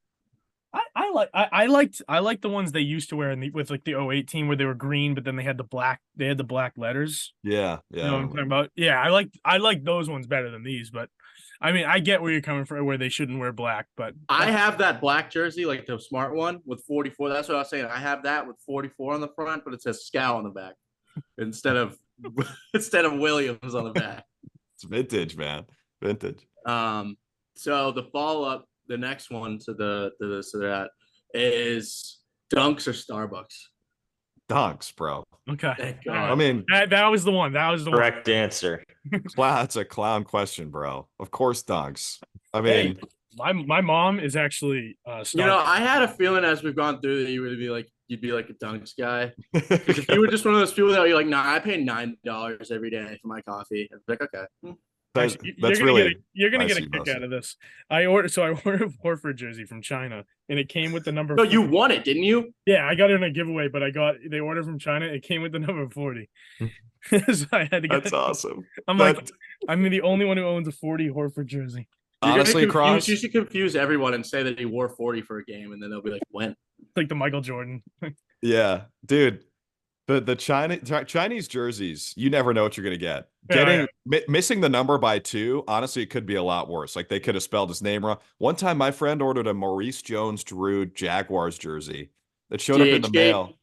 I liked the ones they used to wear with like the 08 team where they were green, but then they had the black letters. Yeah. You know what I'm talking about? Yeah, I like those ones better than these, but I mean, I get where you're coming from, where they shouldn't wear black, but I have that black jersey, like the smart one with 44. That's what I was saying. I have that with 44 on the front, but it says Scow on the back instead of Williams on the back. It's vintage, man. Vintage. So the follow-up, the next one to that is Dunks or Starbucks. Dunks, bro. okay. Thank God. I mean, That was the one. That was the Correct answer. that's a clown question, bro. Of course, dunks. I mean, my mom is actually You know, I had a feeling as we've gone through that you'd be like a Dunks guy. If you were just one of those people that you're like, nah, I pay $9 every day for my coffee. I'd be like, okay. that's you're gonna I get a see kick most out of this. I ordered a Horford jersey from China, and it came with the number. No, you won it, didn't you? Yeah, I got it in a giveaway, but they ordered from China. It came with the number 40, so I had to get. That's awesome. I'm the only one who owns a 40 Horford jersey. Honestly, Cross, you should confuse everyone and say that he wore 40 for a game, and then they'll be like, when? Like the Michael Jordan. yeah, dude. The Chinese jerseys, you never know what you're gonna get. Missing the number by 2, honestly, it could be a lot worse. Like they could have spelled his name wrong. One time, my friend ordered a Maurice Jones-Drew Jaguars jersey that showed up in the mail.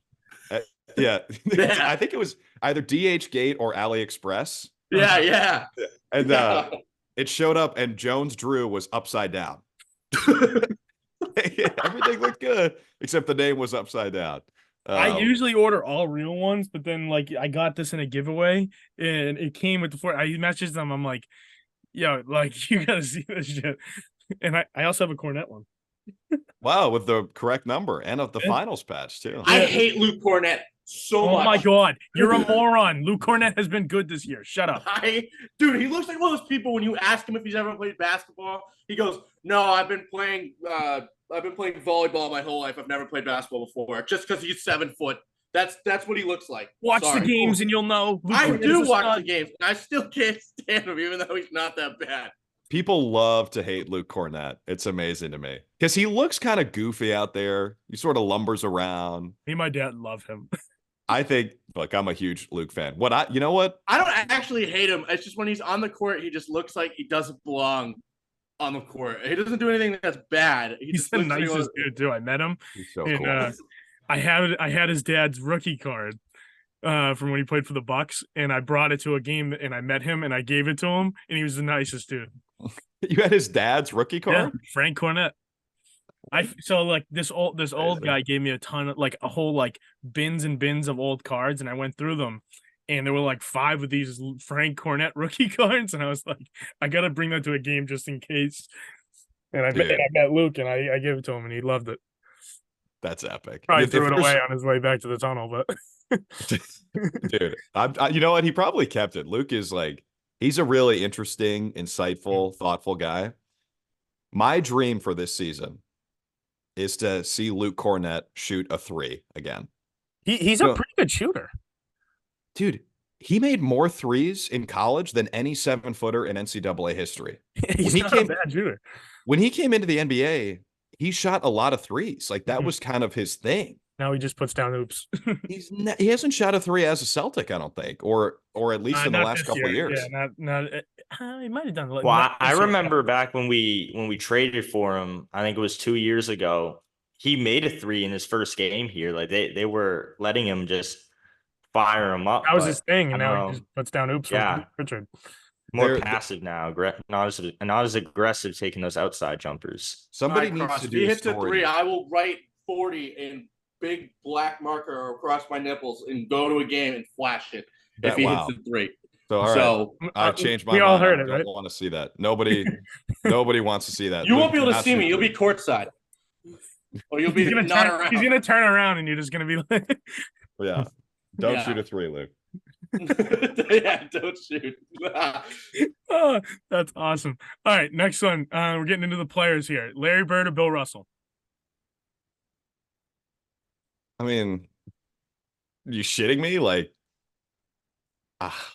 Yeah, I think it was either DH Gate or AliExpress. Yeah. And it showed up, and Jones-Drew was upside down. Everything looked good except the name was upside down. I usually order all real ones, but then like I got this in a giveaway and it came with the 4. I messaged them. I'm like, yo, like you gotta see this shit. And I also have a Cornet one. Wow, with the correct number and of the finals patch too. I hate Luke Cornet so much. Oh my God, you're a moron. Luke Cornet has been good this year. Shut up. Dude, he looks like one of those people when you ask him if he's ever played basketball, he goes, no, I've been playing volleyball my whole life. I've never played basketball before. Just because he's 7 foot. That's what he looks like. Watch the games and you'll know. I do watch the games. I still can't stand him, even though he's not that bad. People love to hate Luke Cornet. It's amazing to me because he looks kind of goofy out there. He sort of lumbers around. Me and my dad love him. I think, look, I'm a huge Luke fan. You know what? I don't actually hate him. It's just when he's on the court, he just looks like he doesn't belong on the court. He doesn't do anything that's bad. He's the nicest dude too. I met him. He's so cool. I had his dad's rookie card from when he played for the Bucks, and I brought it to a game, and I met him, and I gave it to him, and he was the nicest dude. You had his dad's rookie card? Yeah, Frank Cornet. So like this old guy gave me a ton of like a whole like bins and bins of old cards, and I went through them, and there were like 5 of these Frank Cornet rookie cards, and I was like, I gotta bring that to a game just in case. And I met Luke, and I gave it to him, and he loved it. That's epic. Probably threw it away on his way back to the tunnel, but dude, you know what? He probably kept it. Luke is like, he's a really interesting, insightful, thoughtful guy. My dream for this season is to see Luke Cornet shoot a 3 again. He's a pretty good shooter. Dude, he made more threes in college than any 7-footer in NCAA history. He's not a bad shooter. When he came into the NBA, he shot a lot of threes. Like that was kind of his thing. Now he just puts down hoops. He hasn't shot a 3 as a Celtic, I don't think, or at least in the last couple of years. Yeah, not he might have done. Well, I remember back when we traded for him. I think it was 2 years ago. He made a 3 in his first game here. Like they were letting him just fire him up. That was his thing, and now he just puts down oops. Yeah, Richard. More passive now, not as aggressive taking those outside jumpers. Somebody needs to do. If he hits a 3, I will write 40 in big black marker across my nipples and go to a game and flash it. If he hits a 3, So all right, So I've changed my we mind. all heard I it, don't right? want to see that. Nobody wants to see that. you Luke, won't be able do to not see me. shoot You'll be three. courtside, or you'll be not around. He's gonna turn around, and you're just gonna be like, Yeah, don't Yeah. shoot a three, Luke. Yeah, don't shoot. oh, that's awesome. All right, next one. We're getting into the players here. Larry Bird or Bill Russell? I mean, you shitting me? Like, ah,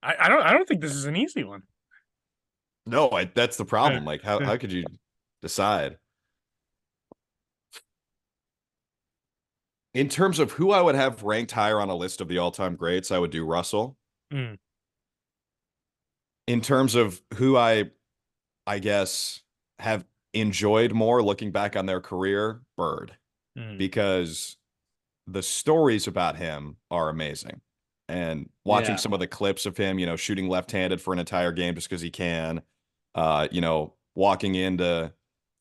I don't think this is an easy one. no, that's the problem. Like, how could you decide? In terms of who I would have ranked higher on a list of the all-time greats, I would do Russell. Mm. In terms of who I guess have enjoyed more looking back on their career, Bird, because the stories about him are amazing. And watching some of the clips of him, shooting left-handed for an entire game just because he can, walking into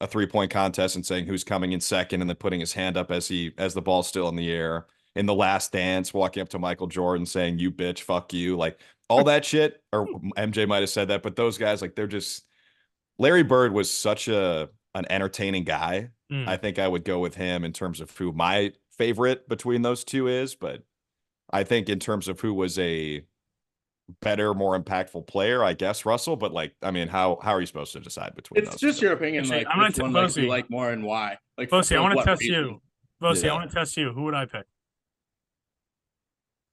a three-point contest and saying who's coming in second and then putting his hand up as the ball's still in the air. In The Last Dance, walking up to Michael Jordan saying, "You bitch, fuck you." Like all that shit, or MJ might have said that, but those guys, like, they're just Larry Bird was such an entertaining guy. I think I would go with him in terms of who my favorite between those two is, but I think in terms of who was a better, more impactful player, I guess Russell. But like, I mean, how are you supposed to decide between those? It's just your opinion, Actually, like I'm which gonna one Bosie. you like more and why. Like, Bosie, I want to what test reason? you. Bosie, Yeah. I want to test you. Who would I pick?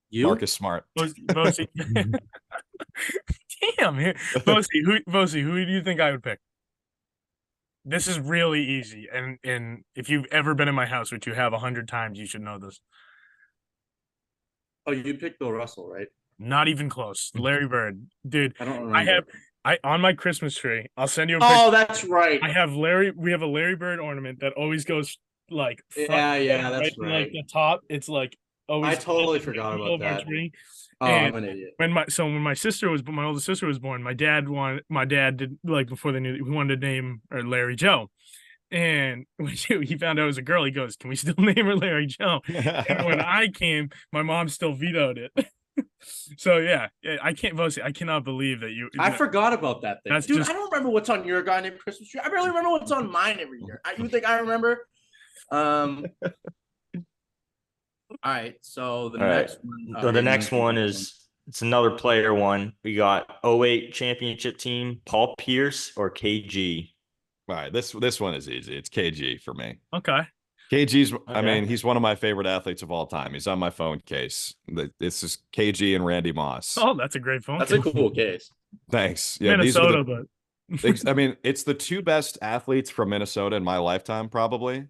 You? Marcus Smart. Bosie. Damn, Bosie, who do you think I would pick? This is really easy, and if you've ever been in my house, which you have 100 times, you should know this. Oh, you picked Bill Russell, right? Not even close. Larry Bird, dude. I don't remember. I on my Christmas tree. I'll send you a picture. Oh, that's right. I have Larry. We have a Larry Bird ornament that always goes like Yeah, that's right. right. Like the top, it's like always. I totally forgot in the middle about of our that. tree. Oh, And I'm an idiot. when my oldest sister was born, my dad did, like, before they knew, he wanted to name her Larry Joe. And when he found out it was a girl, he goes, "Can we still name her Larry Joe?" And when I came, my mom still vetoed it. So yeah, I cannot believe that you. I forgot about that thing. That's Dude, just- I don't remember what's on your guy named Christmas tree. I barely remember what's on mine every year. You think I remember? All right. So the next one. So the next one is, it's another player one. We got 08 championship team, Paul Pierce or KG. All right, this one is easy. It's KG for me. Okay. KG's, I Okay. mean, he's one of my favorite athletes of all time. He's on my phone case. This is KG and Randy Moss. Oh, that's a great phone. That's a cool case. Thanks. Yeah, Minnesota, but I mean, it's the two best athletes from Minnesota in my lifetime, probably.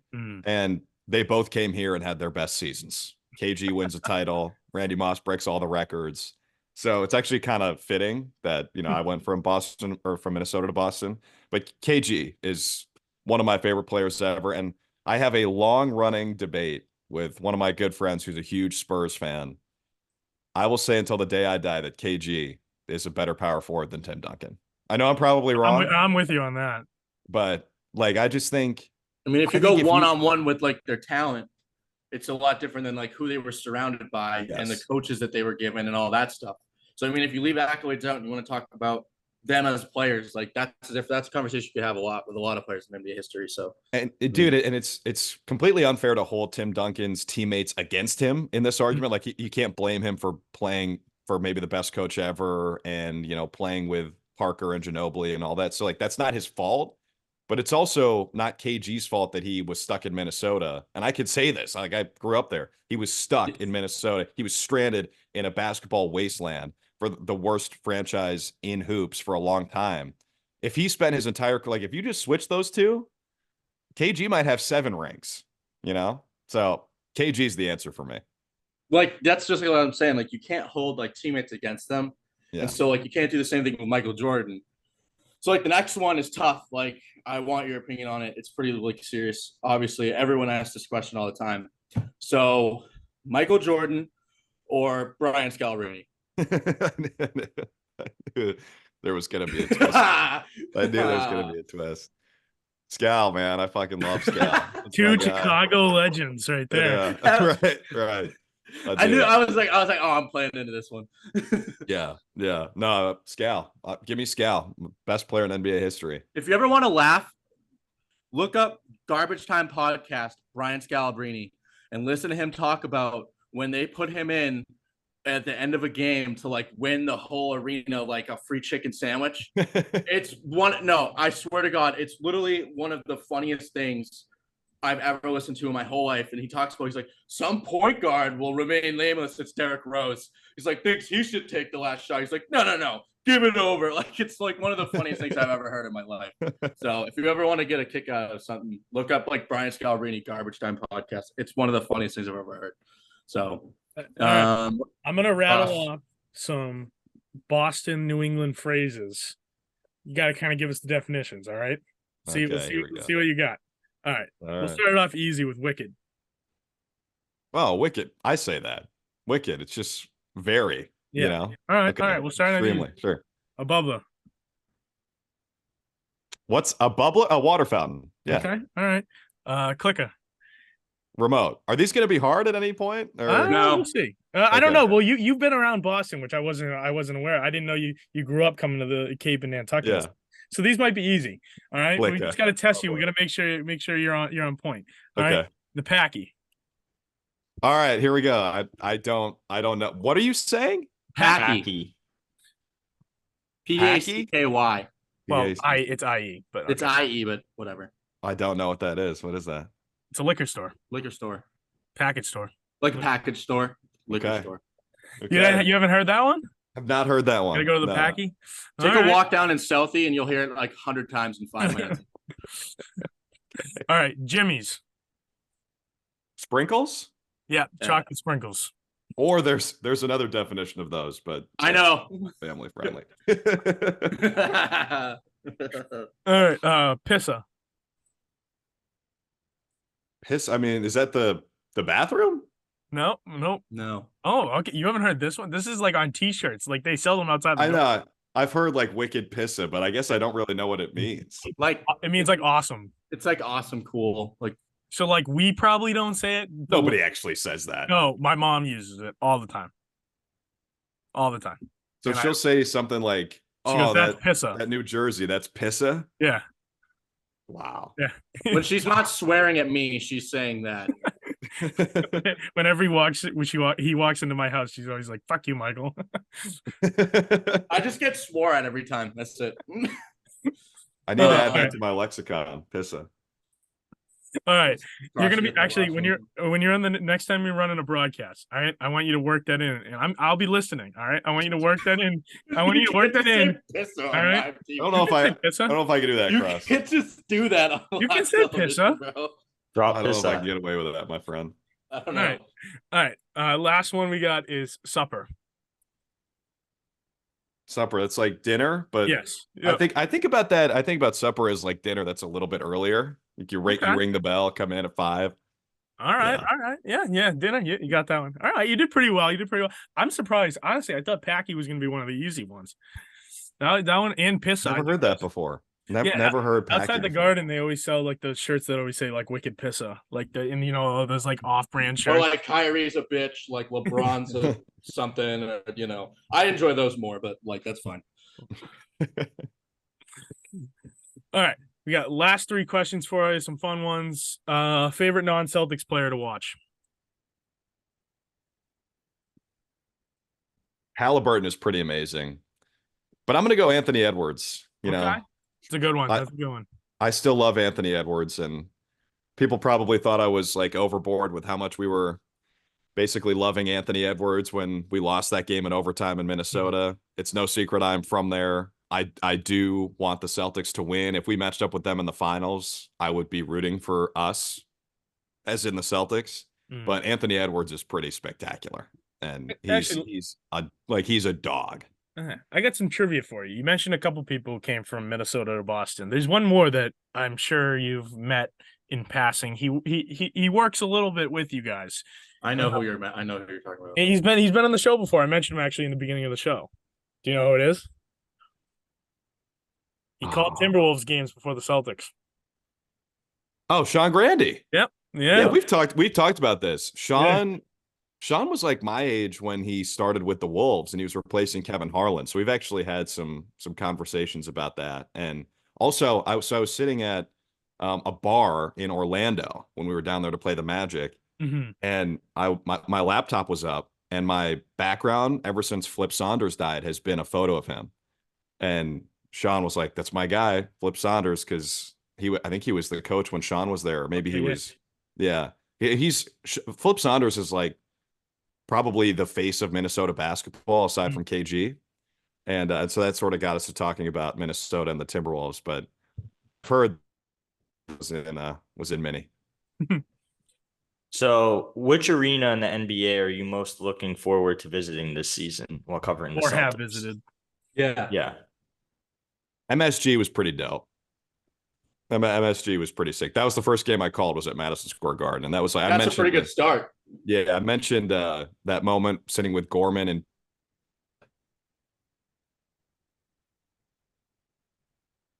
And they both came here and had their best seasons. KG wins a title. Randy Moss breaks all the records. So it's actually kind of fitting that, I went from Minnesota to Boston. But KG is one of my favorite players ever. And I have a long running debate with one of my good friends who's a huge Spurs fan. I will say until the day I die that KG is a better power forward than Tim Duncan. I know I'm probably wrong. I'm with you on that. But like, I just think, I mean, if you go one-on-one with like their talent, it's a lot different than like who they were surrounded by and the coaches that they were given and all that stuff. So I mean, if you leave accolades out and you want to talk about them as players, like that's a conversation you have a lot with a lot of players in NBA history. So dude, and it's completely unfair to hold Tim Duncan's teammates against him in this argument. Like you can't blame him for playing for maybe the best coach ever and playing with Parker and Ginobili and all that. So like that's not his fault, but it's also not KG's fault that he was stuck in Minnesota. And I could say this, like I grew up there. He was stuck in Minnesota. He was stranded in a basketball wasteland for the worst franchise in hoops for a long time. If he spent his entire, like if you just switch those two, KG might have 7 rings, So KG is the answer for me. like that's just what I'm saying. Like you can't hold like teammates against them. Yeah. And so like you can't do the same thing with Michael Jordan. So like the next one is tough. Like I want your opinion on it. It's pretty like serious. Obviously, everyone asks this question all the time. So Michael Jordan or Brian Scalabrine? There was gonna be a twist. I knew there was gonna be a twist. Scal, man, I fucking love Scal. Two Chicago legends right there. Yeah. Right. I knew. I was like, oh, I'm playing into this one. Yeah. No, Scal. Give me Scal, best player in NBA history. If you ever want to laugh, look up Garbage Time Podcast, Brian Scalabrine, and listen to him talk about when they put him in at the end of a game to like win the whole arena like a free chicken sandwich. I swear to God, it's literally one of the funniest things I've ever listened to in my whole life. And he talks about, he's like, some point guard will remain nameless. It's Derrick Rose. He's like, thinks he should take the last shot. He's like, no, give it over. Like, it's like one of the funniest things I've ever heard in my life. So if you ever want to get a kick out of something, look up like Brian Scalabrine Garbage Time Podcast. It's one of the funniest things I've ever heard. So I'm gonna rattle off some Boston, New England phrases. You got to kind of give us the definitions, all right? See what you got. All right. We'll start it off easy with wicked. Well, wicked. I say that. Wicked. It's just very, you know. All right. We'll start extremely. Sure. A bubbler. What's a bubbler? A water fountain. Yeah. Okay. All right. Clicker. Remote. Are these going to be hard at any point? Or? No, we'll see. I don't know. Well, you've been around Boston, which I wasn't aware. I didn't know you grew up coming to the Cape and Nantucket. Yeah. So these might be easy. All right. We just got to test you. We got to make sure you're on point. All right. The Packy. All right, here we go. I don't know. What are you saying? Packy. P-A-C-K-Y. Well, it's I-E, but okay. It's I-E, but whatever. I don't know what that is. What is that? It's a liquor store. Package store. Like a package store. Liquor store. Okay. You haven't heard that one? I've not heard that one. Gotta go to the Packy. Take a walk down in Southie and you'll hear it like 100 times in 5 minutes. All right, Jimmy's. Sprinkles? Yeah, chocolate sprinkles. Or there's another definition of those, but I know. Family friendly. All right, Pissa. Piss, I mean, is that the bathroom? No. Oh, okay. You haven't heard this one? This is like on t-shirts. Like they sell them outside the door. I know. I've heard like wicked pissa, but I guess I don't really know what it means. Like it means like awesome. It's like awesome, cool. Like so like we probably don't say it. Nobody actually says that. No, my mom uses it all the time. So she'll say something like, goes, that's pissa. That New Jersey, that's pissa? Yeah. Wow. Yeah. When she's not swearing at me, she's saying that. Whenever he walks into my house, she's always like, "Fuck you, Michael." I just get swore at every time. That's it. I need to add that to my lexicon. Pissa. All right, you're gonna be actually when you're on the next time you're running a broadcast. All right, I want you to work that in, and I'll be listening. All right, I want you to work that in. All right. I don't know if I can do that. You Cross. can't just do that. You can say pissa. Bro. I don't know if I can get away with that, my friend. I don't know. All right. Last one we got is supper. Supper. That's like dinner, but yes. Yep. I think about that. I think about supper as like dinner. That's a little bit earlier. Like you ring the bell, come in at 5. All right. Yeah. Dinner. You got that one. All right. You did pretty well. I'm surprised. Honestly, I thought Packy was going to be one of the easy ones. That one and pissa. Never heard that before. Never heard. Packy outside the before. garden, they always sell like the shirts that always say like "Wicked Pissa," like those like off-brand shirts. Or like Kyrie's a bitch, like LeBron's a something. Or, I enjoy those more, but like that's fine. All right, we got last 3 questions for you. Some fun ones. Favorite non-Celtics player to watch? Halliburton is pretty amazing, but I'm going to go Anthony Edwards. You know. It's a good one. That's a good one. I still love Anthony Edwards, and people probably thought I was like overboard with how much we were basically loving Anthony Edwards when we lost that game in overtime in Minnesota. Mm-hmm. It's no secret I'm from there. I do want the Celtics to win. If we matched up with them in the finals, I would be rooting for us, as in the Celtics. Mm. But Anthony Edwards is pretty spectacular, and he's a dog. I got some trivia for you. You mentioned a couple people who came from Minnesota or Boston. There's one more that I'm sure you've met in passing. He works a little bit with you guys. I know who you're talking about. He's been on the show before. I mentioned him actually in the beginning of the show. Do you know who it is? He called Timberwolves games before the Celtics. Oh, Sean Grandy. Yep. Yeah, we've talked about this. Sean Sean was like my age when he started with the Wolves and he was replacing Kevin Harlan. So we've actually had some conversations about that. And also I was sitting at a bar in Orlando when we were down there to play the Magic. Mhm. And my laptop was up and my background ever since Flip Saunders died has been a photo of him. And Sean was like, "That's my guy, Flip Saunders," because I think he was the coach when Sean was there. Maybe he Okay, yeah. was, yeah. Flip Saunders is like probably the face of Minnesota basketball aside from KG. And so that sort of got us to talking about Minnesota and the Timberwolves. But I've heard was in Mini. So, which arena in the NBA are you most looking forward to visiting this season while covering the Or have Celtics? visited. Yeah. Yeah. MSG was pretty dope. MSG was pretty sick. That was the first game I called was at Madison Square Garden, and that was like That's a pretty good start. Yeah, I mentioned that moment sitting with Gorman and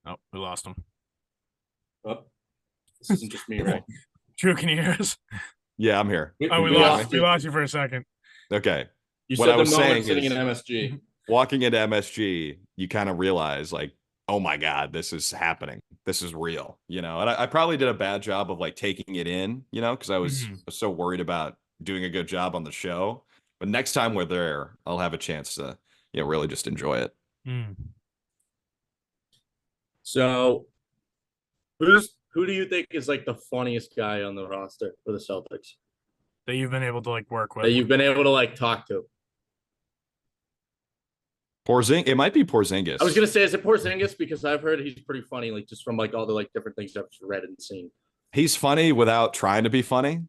Oh, we lost him. Oh, this isn't just me, right? Drew, can you hear us? yeah, I'm here. Oh, we lost you for a second. Okay. You What said I the was moment saying sitting is- in MSG. Walking into MSG, you kind of realize like, oh my God, this is happening. This is real, you know. And I probably did a bad job of like taking it in, you know, because I was so worried about doing a good job on the show. But next time we're there, I'll have a chance to, really just enjoy it. Mm. So, who do you think is like the funniest guy on the roster for the Celtics That you've been able to like work with. that you've been able to like talk to? It might be Porzingis. I was gonna say, is it Porzingis? Because I've heard he's pretty funny, like just from like all the like different things I've read and seen. He's funny without trying to be funny,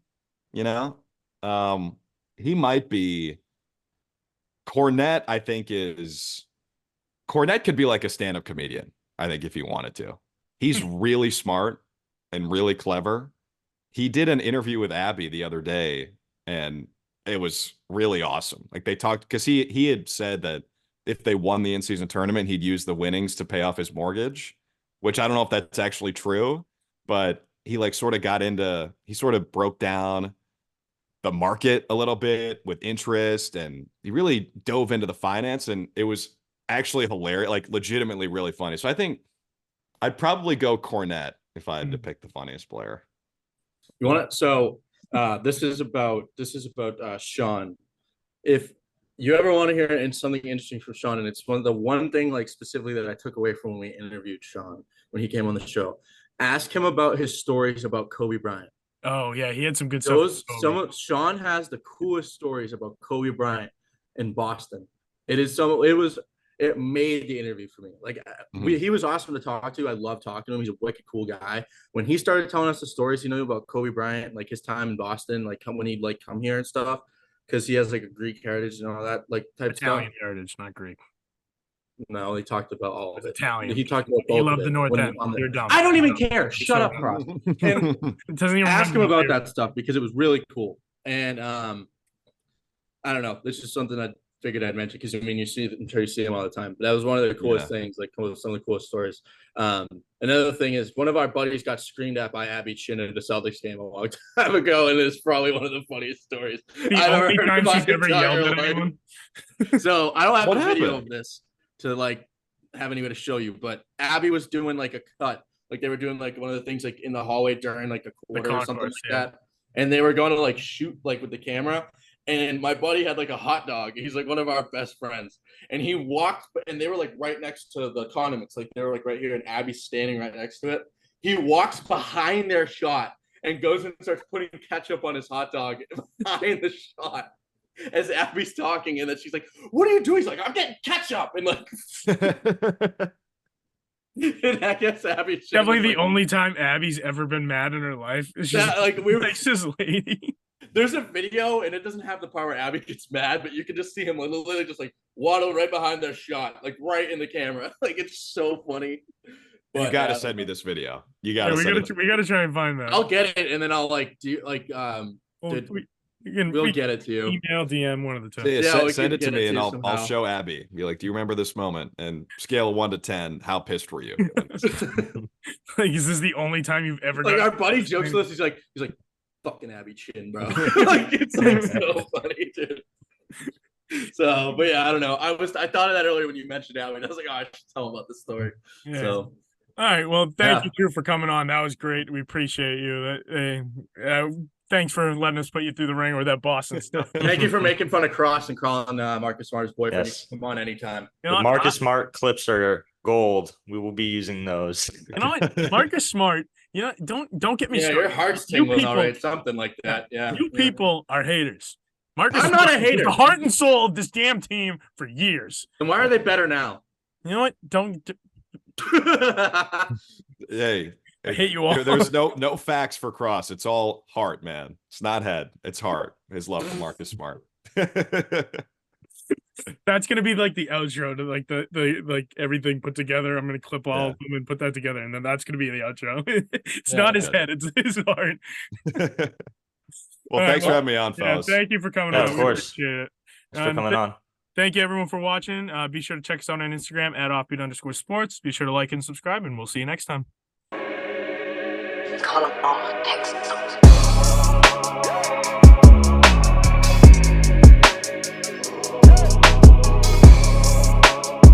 you know. He might be. Cornette, I think Cornette could be like a stand-up comedian, I think, if he wanted to. He's really smart and really clever. He did an interview with Abby the other day, and it was really awesome. Like they talked because he had said that if they won the in-season tournament, he'd use the winnings to pay off his mortgage, which I don't know if that's actually true, but he like sort of broke down the market a little bit with interest, and he really dove into the finance, and it was actually hilarious, like legitimately really funny. So I think I'd probably go Cornette if I had to pick the funniest player. You want to? So this is about Sean. If you ever want to hear something interesting from Sean, and it's one thing like specifically that I took away from when we interviewed Sean when he came on the show, ask him about his stories about Kobe Bryant. Oh yeah, he had some good stuff. Sean has the coolest stories about Kobe Bryant in Boston. It made the interview for me. Like he was awesome to talk to. I love talking to him. He's a wicked cool guy. When he started telling us the stories, about Kobe Bryant, like his time in Boston, like when he'd like come here and stuff, because he has like a Greek heritage and all that like type Italian stuff. heritage, not Greek. No, he talked about all of it. Italian. He talked about both. He loved the North End. You're dumb. I don't even care. Shut up, Cross. And It doesn't even ask him remember about the- that stuff because it was really cool. And I don't know. This is something I figured I'd mention because I'm sure you see him all the time. But that was one of the coolest things, like some of the coolest stories. Another thing is one of our buddies got screamed at by Abby Chin at the Celtics game a long time ago, and it's probably one of the funniest stories The I've only ever heard time in she's my ever entire yelled at life. anyone. So I don't have What a video happened? of this to like have anybody to show you, but Abby was doing like a cut, like they were doing like one of the things like in the hallway during like a quarter or something concourse, like yeah. that, and they were going to like shoot like with the camera. And my buddy had like a hot dog. He's like one of our best friends. And he walked, and they were like right next to the condiments. Like they were like right here, and Abby's standing right next to it. He walks behind their shot and goes and starts putting ketchup on his hot dog behind the shot as Abby's talking. And then she's like, "What are you doing?" He's like, "I'm getting ketchup." And like, and I guess Abby Definitely was, the like, only time Abby's ever been mad in her life. It's just that, like we were this lady. There's a video, and it doesn't have the part where Abby gets mad, but you can just see him literally just like waddle right behind their shot, like right in the camera. Like it's so funny. You But, gotta send me this video. You gotta we send it. gotta try and find that. I'll get it, and then I'll like do like Well, dude, we we'll get it to you. email, DM, one of the two. Yeah, Yeah, we send can it to get it me, and to you I'll somehow. show Abby. Be like, "Do you remember this moment?" And scale of 1 to 10, how pissed were you? Like, is this the only time you've ever Like done our buddy jokes with us. He's like, fucking Abby Chin, bro. Like it's like so funny, dude. So, but yeah, I don't know. I thought of that earlier when you mentioned Abby, and I was like, oh, I should tell him about this story. Yeah. So, all right. Well, thank Yeah. you, Drew, for coming on. That was great. We appreciate you. Thanks for letting us put you through the ringer with that Boston stuff. thank you for making fun of Cross and calling Marcus Smart's boyfriend. Yes. Come on anytime. You know The what? Marcus Smart clips are gold. We will be using those. You know what? Marcus Smart. You know, don't get me Yeah, started. your heart's You tingling people- all right. Something like that. Yeah. You people are haters. Marcus I'm not Smart a hater. is the heart and soul of this damn team for years. And why are they better now? You know what? Don't. Hey, I hate you all. There's no facts for Cross. It's all heart, man. It's not head. It's heart. His love for Marcus Smart. That's gonna be like the outro to like the like everything put together. I'm gonna clip all of them and put that together, and then that's gonna be the outro. It's not his head; it's his heart. Well, thanks for having me on, fellas. Thank you for coming Yeah, on. of We course. appreciate it. Thanks for coming on. Thank you everyone for watching. Be sure to check us out on Instagram at @offbeat_sports. Be sure to like and subscribe, and we'll see you next time. Call them all Texans.